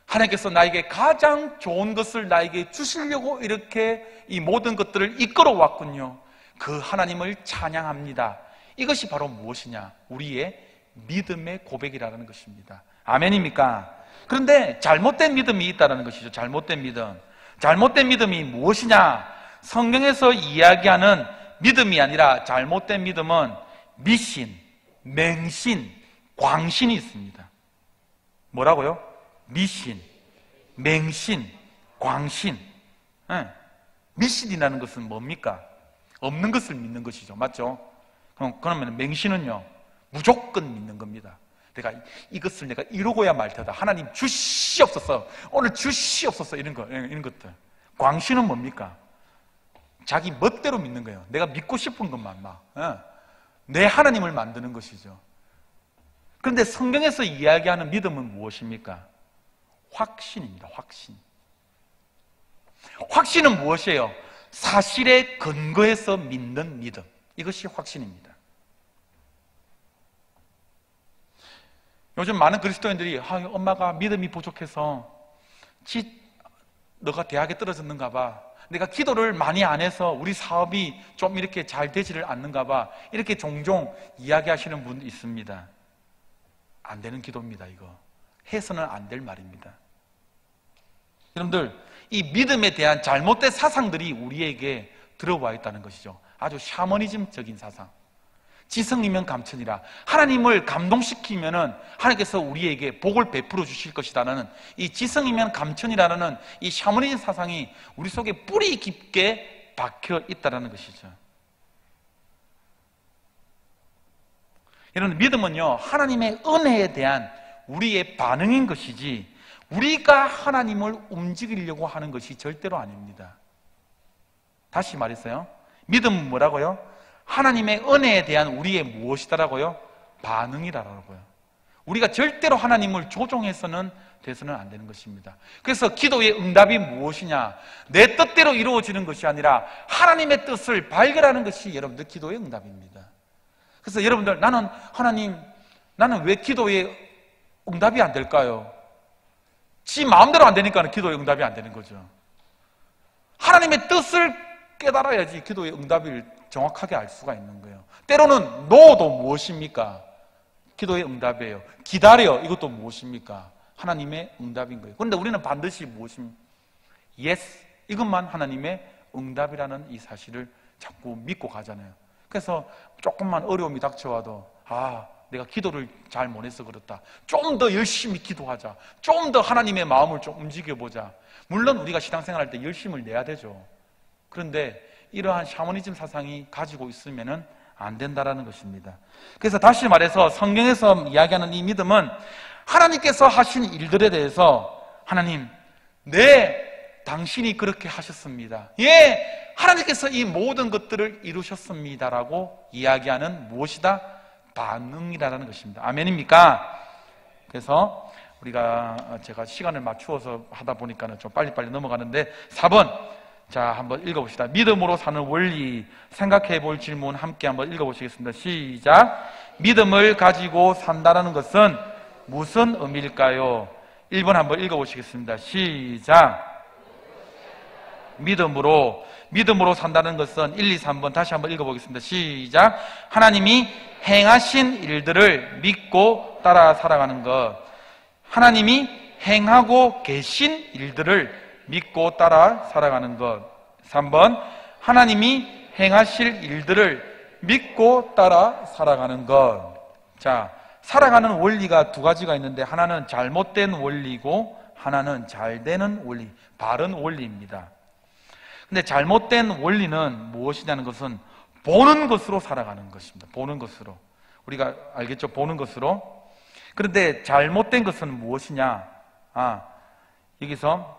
하나님께서 나에게 가장 좋은 것을 나에게 주시려고 이렇게 이 모든 것들을 이끌어 왔군요. 그 하나님을 찬양합니다. 이것이 바로 무엇이냐? 우리의 믿음의 고백이라는 것입니다. 아멘입니까? 그런데 잘못된 믿음이 있다는 것이죠. 잘못된 믿음. 잘못된 믿음이 무엇이냐? 성경에서 이야기하는 믿음이 아니라 잘못된 믿음은 미신, 맹신, 광신이 있습니다. 뭐라고요? 미신, 맹신, 광신. 미신이라는 것은 뭡니까? 없는 것을 믿는 것이죠. 맞죠? 그러면 맹신은요, 무조건 믿는 겁니다. 이것을 내가 이루고야 말 테다. 하나님 주시옵소서. 오늘 주시옵소서. 이런 것들. 광신은 뭡니까? 자기 멋대로 믿는 거예요. 내가 믿고 싶은 것만 내 하나님을 만드는 것이죠. 그런데 성경에서 이야기하는 믿음은 무엇입니까? 확신입니다. 확신. 확신은 무엇이에요? 사실에 근거해서 믿는 믿음. 이것이 확신입니다. 요즘 많은 그리스도인들이 엄마가 믿음이 부족해서 너가 대학에 떨어졌는가 봐. 내가 기도를 많이 안 해서 우리 사업이 좀 이렇게 잘 되지를 않는가 봐. 이렇게 종종 이야기하시는 분 있습니다. 안 되는 기도입니다. 이거 해서는 안 될 말입니다. 여러분들, 이 믿음에 대한 잘못된 사상들이 우리에게 들어와 있다는 것이죠. 아주 샤머니즘적인 사상. 지성이면 감천이라. 하나님을 감동시키면은 하나님께서 우리에게 복을 베풀어 주실 것이라는 이 지성이면 감천이라는 이 샤머니즘 사상이 우리 속에 뿌리 깊게 박혀 있다는 것이죠. 여러분, 믿음은요, 하나님의 은혜에 대한 우리의 반응인 것이지 우리가 하나님을 움직이려고 하는 것이 절대로 아닙니다. 다시 말했어요. 믿음은 뭐라고요? 하나님의 은혜에 대한 우리의 무엇이다라고요? 반응이라고요. 우리가 절대로 하나님을 조종해서는 돼서는 안 되는 것입니다. 그래서 기도의 응답이 무엇이냐? 내 뜻대로 이루어지는 것이 아니라 하나님의 뜻을 발견하는 것이 여러분들 기도의 응답입니다. 그래서 여러분들, 나는 왜 기도의 응답이 안 될까요? 지 마음대로 안 되니까 기도의 응답이 안 되는 거죠. 하나님의 뜻을 깨달아야지 기도의 응답을 정확하게 알 수가 있는 거예요. 때로는 노도 무엇입니까? 기도의 응답이에요. 기다려, 이것도 무엇입니까? 하나님의 응답인 거예요. 그런데 우리는 반드시 무엇입니까? yes, 이것만 하나님의 응답이라는 이 사실을 자꾸 믿고 가잖아요. 그래서 조금만 어려움이 닥쳐와도 내가 기도를 잘 못해서 그렇다. 좀 더 열심히 기도하자. 좀 더 하나님의 마음을 좀 움직여보자. 물론 우리가 신앙생활할 때 열심을 내야 되죠. 그런데 이러한 샤머니즘 사상이 가지고 있으면 안 된다는 것입니다. 그래서 다시 말해서 성경에서 이야기하는 이 믿음은 하나님께서 하신 일들에 대해서 하나님, 당신이 그렇게 하셨습니다. 예, 하나님께서 이 모든 것들을 이루셨습니다라고 이야기하는 무엇이다? 반응이라는 것입니다. 아멘입니까? 그래서 제가 시간을 맞추어서 하다 보니까 좀 빨리빨리 넘어가는데 4번, 자, 한번 읽어봅시다. 믿음으로 사는 원리, 생각해 볼 질문 함께 한번 읽어보시겠습니다. 시작. 믿음을 가지고 산다는 것은 무슨 의미일까요? 1번 한번 읽어보시겠습니다. 시작. 믿음으로 산다는 것은 1, 2, 3번 다시 한번 읽어보겠습니다. 시작. 하나님이 행하신 일들을 믿고 따라 살아가는 것. 하나님이 행하고 계신 일들을 믿고 따라 살아가는 것. 3번, 하나님이 행하실 일들을 믿고 따라 살아가는 것. 자, 살아가는 원리가 두 가지가 있는데 하나는 잘못된 원리고 하나는 잘 되는 원리, 바른 원리입니다. 근데 잘못된 원리는 무엇이냐는 것은 보는 것으로 살아가는 것입니다. 보는 것으로. 우리가 알겠죠? 보는 것으로. 그런데 잘못된 것은 무엇이냐? 여기서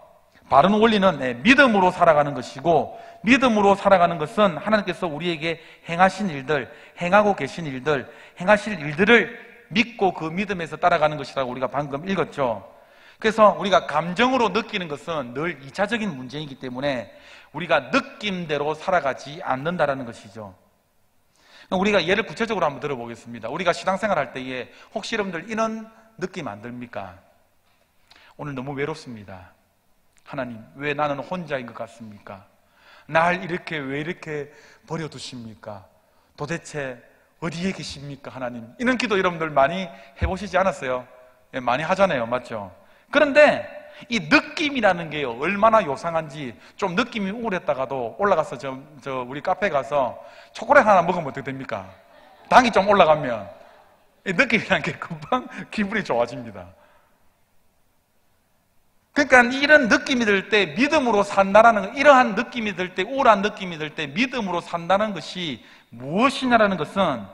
바른 원리는 믿음으로 살아가는 것이고, 믿음으로 살아가는 것은 하나님께서 우리에게 행하신 일들, 행하고 계신 일들, 행하실 일들을 믿고 그 믿음에서 따라가는 것이라고 우리가 방금 읽었죠. 그래서 우리가 감정으로 느끼는 것은 늘 2차적인 문제이기 때문에 우리가 느낌대로 살아가지 않는다라는 것이죠. 우리가 예를 구체적으로 한번 들어보겠습니다. 우리가 신앙생활 할 때에 혹시 여러분들 이런 느낌 안 듭니까? 오늘 너무 외롭습니다. 하나님, 왜 나는 혼자인 것 같습니까? 날 이렇게 왜 이렇게 버려두십니까? 도대체 어디에 계십니까, 하나님? 이런 기도 여러분들 많이 해보시지 않았어요? 예, 많이 하잖아요, 맞죠? 그런데 이 느낌이라는 게요, 얼마나 요상한지. 좀 느낌이 우울했다가도 올라가서 우리 카페 가서 초콜릿 하나 먹으면 어떻게 됩니까? 당이 좀 올라가면 이 느낌이라는 게 금방 기분이 좋아집니다. 그러니까 이런 느낌이 들 때 믿음으로 산다라는 것, 이러한 느낌이 들 때, 우울한 느낌이 들 때 믿음으로 산다는 것이 무엇이냐라는 것은,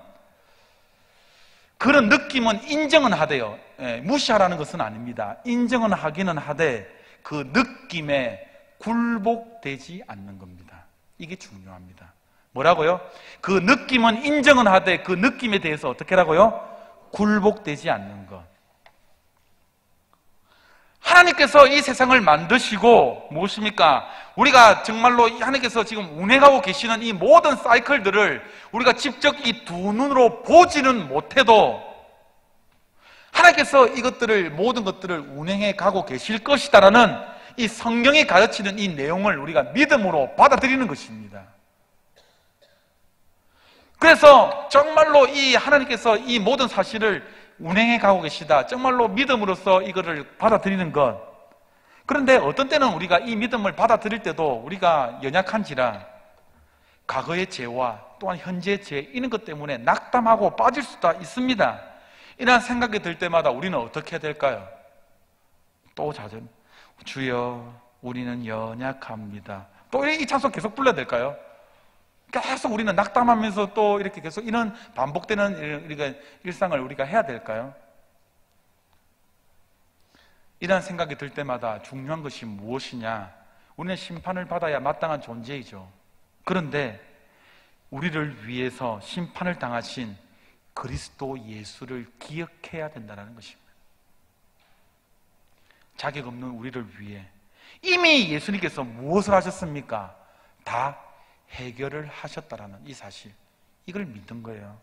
그런 느낌은 인정은 하대요. 예, 무시하라는 것은 아닙니다. 인정은 하기는 하되 그 느낌에 굴복되지 않는 겁니다. 이게 중요합니다. 뭐라고요? 그 느낌은 인정은 하되 그 느낌에 대해서 어떻게 하라고요? 굴복되지 않는 것. 하나님께서 이 세상을 만드시고 무엇입니까? 우리가 정말로 하나님께서 지금 운행하고 계시는 이 모든 사이클들을 우리가 직접 이 두 눈으로 보지는 못해도 하나님께서 이것들을, 모든 것들을 운행해 가고 계실 것이다라는 이 성경이 가르치는 이 내용을 우리가 믿음으로 받아들이는 것입니다. 그래서 정말로 이 하나님께서 이 모든 사실을 운행해 가고 계시다, 정말로 믿음으로써 이거를 받아들이는 것. 그런데 어떤 때는 우리가 이 믿음을 받아들일 때도 우리가 연약한지라 과거의 죄와 또한 현재의 죄, 이런 것 때문에 낙담하고 빠질 수도 있습니다. 이런 생각이 들 때마다 우리는 어떻게 해야 될까요? 또 자전, 주여 우리는 연약합니다. 또 이 찬송 계속 불러야 될까요? 계속 우리는 낙담하면서 또 이렇게 계속 이런 반복되는 일상을 우리가 해야 될까요? 이런 생각이 들 때마다 중요한 것이 무엇이냐? 우리는 심판을 받아야 마땅한 존재이죠. 그런데 우리를 위해서 심판을 당하신 그리스도 예수를 기억해야 된다는 것입니다. 자격 없는 우리를 위해 이미 예수님께서 무엇을 하셨습니까? 다 해결을 하셨다라는 이 사실, 이걸 믿는 거예요.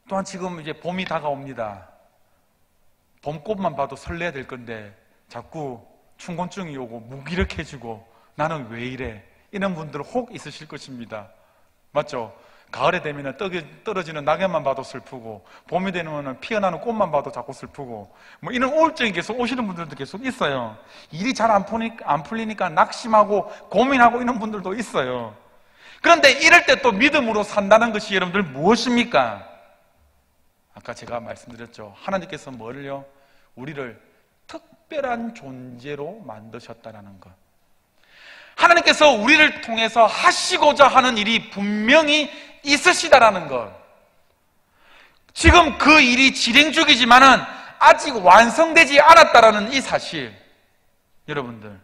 또한 지금 이제 봄이 다가옵니다. 봄꽃만 봐도 설레야 될 건데 자꾸 춘곤증이 오고 무기력해지고 나는 왜 이래? 이런 분들 혹 있으실 것입니다. 맞죠? 가을에 되면 떨어지는 낙엽만 봐도 슬프고, 봄이 되면 피어나는 꽃만 봐도 자꾸 슬프고, 뭐 이런 우울증이 계속 오시는 분들도 계속 있어요. 일이 잘 안 풀리니까 낙심하고 고민하고 이런 분들도 있어요. 그런데 이럴 때 또 믿음으로 산다는 것이 여러분들 무엇입니까? 아까 제가 말씀드렸죠. 하나님께서 뭐를요? 우리를 특별한 존재로 만드셨다는 것. 하나님께서 우리를 통해서 하시고자 하는 일이 분명히 있으시다라는 것. 지금 그 일이 진행 중이지만은 아직 완성되지 않았다라는 이 사실. 여러분들,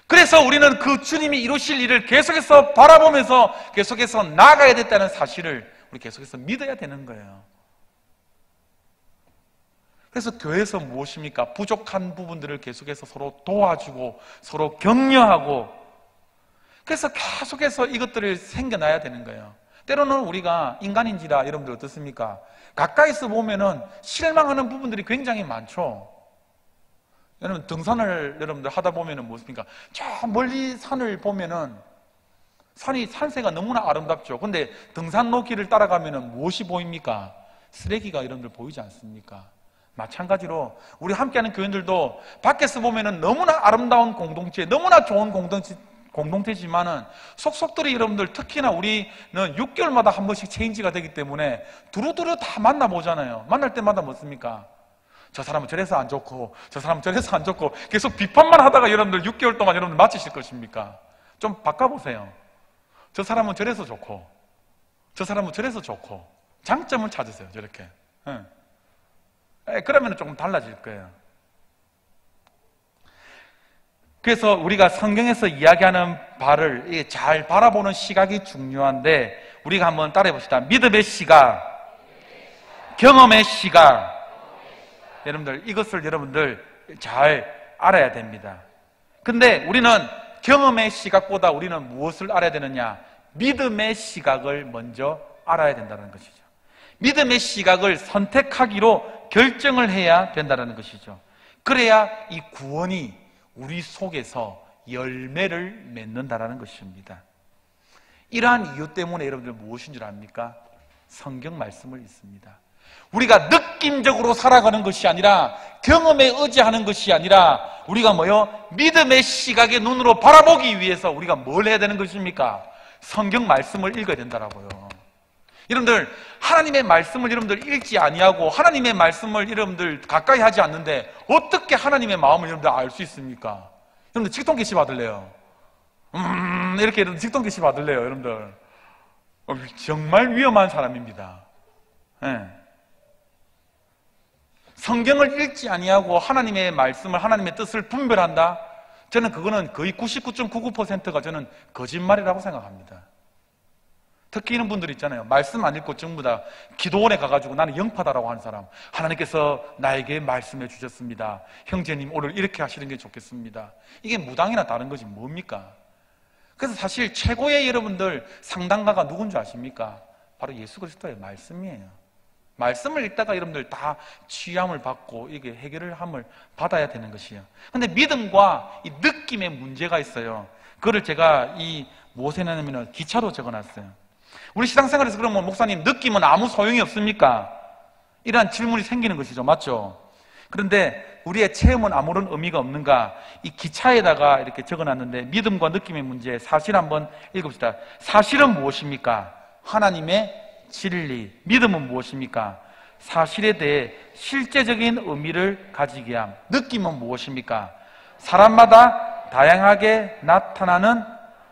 그래서 우리는 그 주님이 이루실 일을 계속해서 바라보면서 계속해서 나아가야 됐다는 사실을 우리 계속해서 믿어야 되는 거예요. 그래서 교회에서 무엇입니까? 부족한 부분들을 계속해서 서로 도와주고 서로 격려하고, 그래서 계속해서 이것들을 생겨나야 되는 거예요. 때로는 우리가 인간인지라 여러분들 어떻습니까? 가까이서 보면은 실망하는 부분들이 굉장히 많죠. 여러분, 등산을 여러분들 하다 보면은 무엇입니까? 저 멀리 산을 보면은 산세가 너무나 아름답죠. 근데 등산로 길을 따라가면은 무엇이 보입니까? 쓰레기가 여러분들 보이지 않습니까? 마찬가지로 우리 함께하는 교인들도 밖에서 보면은 너무나 아름다운 공동체, 너무나 좋은 공동체지만은 속속들이 여러분들, 특히나 우리는 6개월마다 한 번씩 체인지가 되기 때문에 두루두루 다 만나보잖아요. 만날 때마다 뭐습니까? 저 사람은 저래서 안 좋고 저 사람은 저래서 안 좋고 계속 비판만 하다가 여러분들 6개월 동안 여러분들 마치실 것입니까? 좀 바꿔보세요. 저 사람은 저래서 좋고 저 사람은 저래서 좋고 장점을 찾으세요. 저렇게. 그러면 조금 달라질 거예요. 그래서 우리가 성경에서 이야기하는 바를 잘 바라보는 시각이 중요한데, 우리가 한번 따라해 봅시다. 믿음의 시각, 경험의 시각. 여러분들, 이것을 여러분들 잘 알아야 됩니다. 근데 우리는 경험의 시각보다 우리는 무엇을 알아야 되느냐? 믿음의 시각을 먼저 알아야 된다는 것이죠. 믿음의 시각을 선택하기로 결정을 해야 된다는 것이죠. 그래야 이 구원이 우리 속에서 열매를 맺는다는 것입니다. 이러한 이유 때문에 여러분들 무엇인 줄 압니까? 성경 말씀을 읽습니다. 우리가 느낌적으로 살아가는 것이 아니라, 경험에 의지하는 것이 아니라, 우리가 믿음의 시각의 눈으로 바라보기 위해서 우리가 뭘 해야 되는 것입니까? 성경 말씀을 읽어야 된다라고요. 여러분들, 하나님의 말씀을 여러분들 읽지 아니하고 하나님의 말씀을 여러분들 가까이 하지 않는데 어떻게 하나님의 마음을 여러분들 알 수 있습니까? 여러분들 직통 계시 받을래요? 이렇게 여러분들 직통 계시 받을래요? 여러분들 정말 위험한 사람입니다. 네. 성경을 읽지 아니하고 하나님의 말씀을, 하나님의 뜻을 분별한다? 저는 그거는 거의 99.99%가 저는 거짓말이라고 생각합니다. 특히 이런 분들 있잖아요. 말씀 안 읽고 전부 다 기도원에 가가지고 나는 영파다라고 하는 사람, 하나님께서 나에게 말씀해 주셨습니다. 형제님 오늘 이렇게 하시는 게 좋겠습니다. 이게 무당이나 다른 거지 뭡니까? 그래서 사실 최고의 여러분들 상담가가 누군지 아십니까? 바로 예수 그리스도의 말씀이에요. 말씀을 읽다가 여러분들 다 취함을 받고 이게 해결을 함을 받아야 되는 것이에요. 근데 믿음과 이 느낌의 문제가 있어요. 그거를 제가 무엇에 넣냐면 기차로 적어놨어요. 우리 신앙생활에서 그러면 목사님 느낌은 아무 소용이 없습니까? 이러한 질문이 생기는 것이죠. 맞죠? 그런데 우리의 체험은 아무런 의미가 없는가? 이 기차에다가 이렇게 적어놨는데 믿음과 느낌의 문제, 사실 한번 읽읍시다. 사실은 무엇입니까? 하나님의 진리. 믿음은 무엇입니까? 사실에 대해 실제적인 의미를 가지게 함. 느낌은 무엇입니까? 사람마다 다양하게 나타나는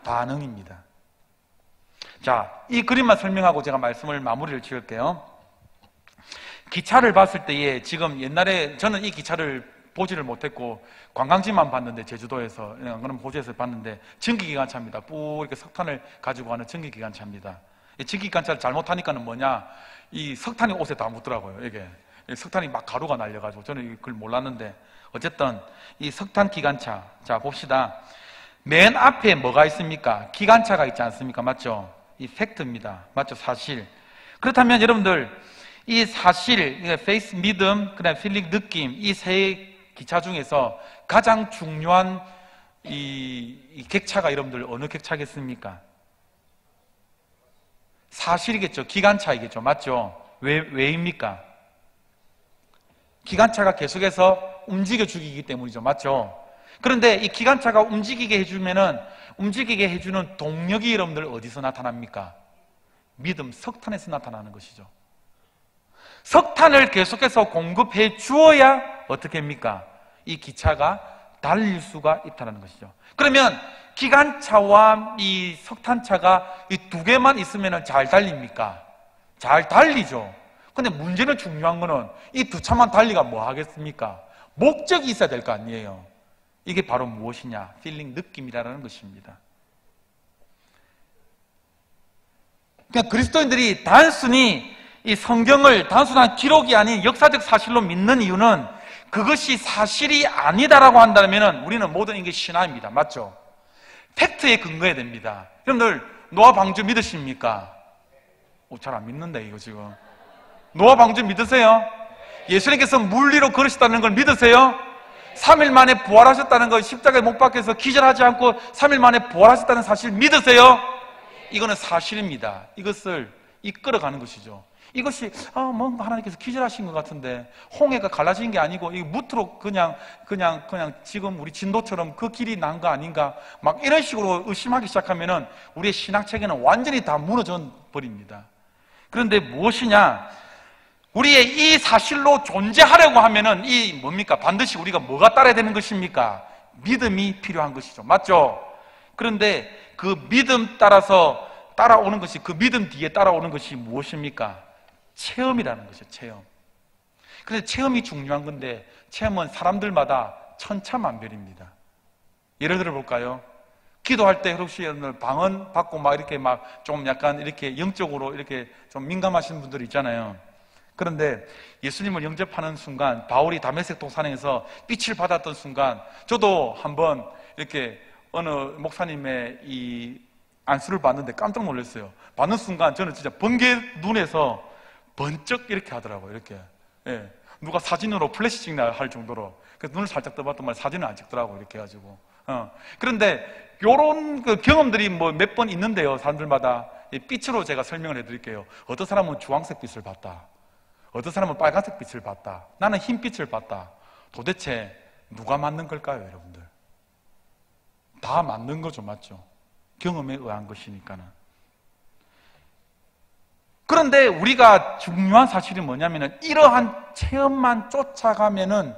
반응입니다. 자, 이 그림만 설명하고 제가 말씀을 마무리를 지을게요. 기차를 봤을 때에 지금 옛날에 저는 이 기차를 보지를 못했고 관광지만 봤는데 제주도에서 그런 호주에서 봤는데 전기기관차입니다. 뿌 이렇게 석탄을 가지고 가는 전기기관차입니다. 이 전기기관차를 잘못하니까는 뭐냐, 이 석탄이 옷에 다 묻더라고요. 이게 석탄이 막 가루가 날려가지고 저는 그걸 몰랐는데 어쨌든 이 석탄 기관차, 자 봅시다. 맨 앞에 뭐가 있습니까? 기관차가 있지 않습니까? 맞죠? 이 팩트입니다. 맞죠? 사실. 그렇다면 여러분들 이 사실, 페이스, 믿음, 그다음에 필링, 느낌, 이 세 기차 중에서 가장 중요한 이 객차가 여러분들 어느 객차겠습니까? 사실이겠죠. 기관차이겠죠. 맞죠? 왜입니까? 기관차가 계속해서 움직여 주기 때문이죠. 맞죠? 그런데 이 기관차가 움직이게 해주는 동력이 여러분들 어디서 나타납니까? 믿음, 석탄에서 나타나는 것이죠. 석탄을 계속해서 공급해 주어야 어떻게 합니까? 이 기차가 달릴 수가 있다는 것이죠. 그러면 기관차와 이 석탄차가 이 두 개만 있으면 잘 달립니까? 잘 달리죠. 근데 문제는 중요한 거는 이 두 차만 달리가 뭐 하겠습니까? 목적이 있어야 될 거 아니에요. 이게 바로 무엇이냐? 필링, 느낌이라는 것입니다. 그러니까 그리스도인들이 단순히 이 성경을 단순한 기록이 아닌 역사적 사실로 믿는 이유는 그것이 사실이 아니다라고 한다면 우리는 모든 이게 신화입니다. 맞죠? 팩트에 근거해야 됩니다. 여러분들 노아 방주 믿으십니까? 잘 안 믿는데 이거 지금. 노아 방주 믿으세요? 예수님께서 물 위로 걸으셨다는 걸 믿으세요? 3일 만에 부활하셨다는 것, 십자가에 못 박혀서 기절하지 않고 3일 만에 부활하셨다는 사실 믿으세요? 이거는 사실입니다. 이것을 이끌어가는 것이죠. 이것이 뭔가 하나님께서 기절하신 것 같은데 홍해가 갈라진 게 아니고 이 무트로 그냥 지금 우리 진도처럼 그 길이 난 거 아닌가 막 이런 식으로 의심하기 시작하면은 우리의 신학 체계는 완전히 다 무너져 버립니다. 그런데 무엇이냐? 우리의 이 사실로 존재하려고 하면은 이 뭡니까? 반드시 우리가 뭐가 따라야 되는 것입니까? 믿음이 필요한 것이죠. 맞죠? 그런데 그 믿음 따라서 따라오는 것이, 그 믿음 뒤에 따라오는 것이 무엇입니까? 체험이라는 것이죠. 체험. 그래서 체험이 중요한 건데 체험은 사람들마다 천차만별입니다. 예를 들어 볼까요? 기도할 때 혹시 방언 받고 막 이렇게 막 좀 약간 이렇게 영적으로 이렇게 좀 민감하신 분들 있잖아요. 그런데 예수님을 영접하는 순간, 바울이 다메섹 동산에서 빛을 받았던 순간, 저도 한번 이렇게 어느 목사님의 안수를 받는데 깜짝 놀랐어요. 받는 순간 저는 진짜 번개 눈에서 번쩍 이렇게 하더라고요. 이렇게. 예. 누가 사진으로 플래시 찍나 할 정도로. 그래서 눈을 살짝 떠봤더만 사진은 안 찍더라고요. 이렇게 해가지고. 그런데 요런 그 경험들이 뭐 몇 번 있는데요. 사람들마다. 빛으로 제가 설명을 해드릴게요. 어떤 사람은 주황색 빛을 봤다. 어떤 사람은 빨간색 빛을 봤다. 나는 흰빛을 봤다. 도대체 누가 맞는 걸까요, 여러분들? 다 맞는 거죠, 맞죠? 경험에 의한 것이니까는. 그런데 우리가 중요한 사실이 뭐냐면은 이러한 체험만 쫓아가면은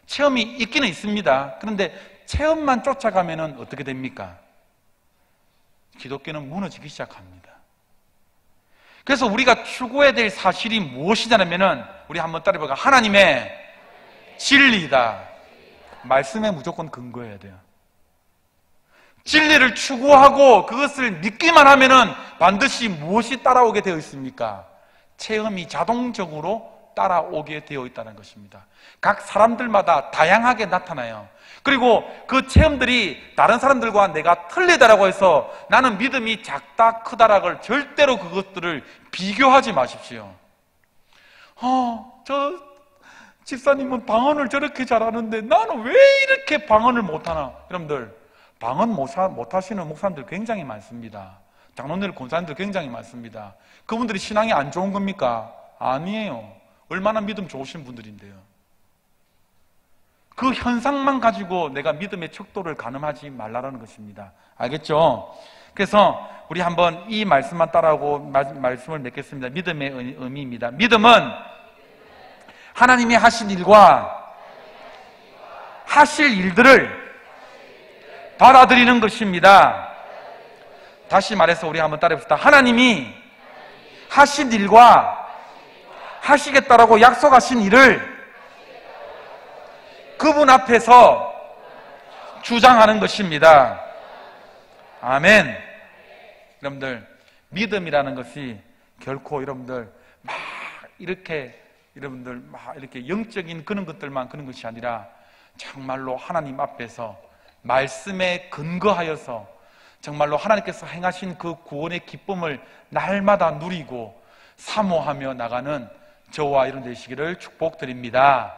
체험이 있기는 있습니다. 그런데 체험만 쫓아가면은 어떻게 됩니까? 기독교는 무너지기 시작합니다. 그래서 우리가 추구해야 될 사실이 무엇이냐면은 우리 한번 따라해볼까요? 하나님의 진리다. 말씀에 무조건 근거해야 돼요. 진리를 추구하고 그것을 믿기만 하면은 반드시 무엇이 따라오게 되어 있습니까? 체험이 자동적으로 따라오게 되어 있다는 것입니다. 각 사람들마다 다양하게 나타나요. 그리고 그 체험들이 다른 사람들과 내가 틀리다라고 해서 나는 믿음이 작다 크다라고 절대로 그것들을 비교하지 마십시오. 저 집사님은 방언을 저렇게 잘하는데 나는 왜 이렇게 방언을 못하나? 여러분들, 방언 못하시는 목사님들 굉장히 많습니다. 장로들, 권사님들 굉장히 많습니다. 그분들이 신앙이 안 좋은 겁니까? 아니에요. 얼마나 믿음 좋으신 분들인데요. 그 현상만 가지고 내가 믿음의 척도를 가늠하지 말라는 것입니다. 알겠죠? 그래서 우리 한번 이 말씀만 따라하고 말씀을 맺겠습니다. 믿음의 의미입니다. 믿음은 하나님이 하신 일과 하실 일들을 받아들이는 것입니다. 다시 말해서 우리 한번 따라해봅시다. 하나님이 하신 일과 하시겠다라고 약속하신 일을 그분 앞에서 주장하는 것입니다. 아멘. 여러분들, 믿음이라는 것이 결코 여러분들 막 이렇게 영적인 그런 것이 아니라 정말로 하나님 앞에서 말씀에 근거하여서 정말로 하나님께서 행하신 그 구원의 기쁨을 날마다 누리고 사모하며 나가는 저와 여러분 되시기를 축복드립니다.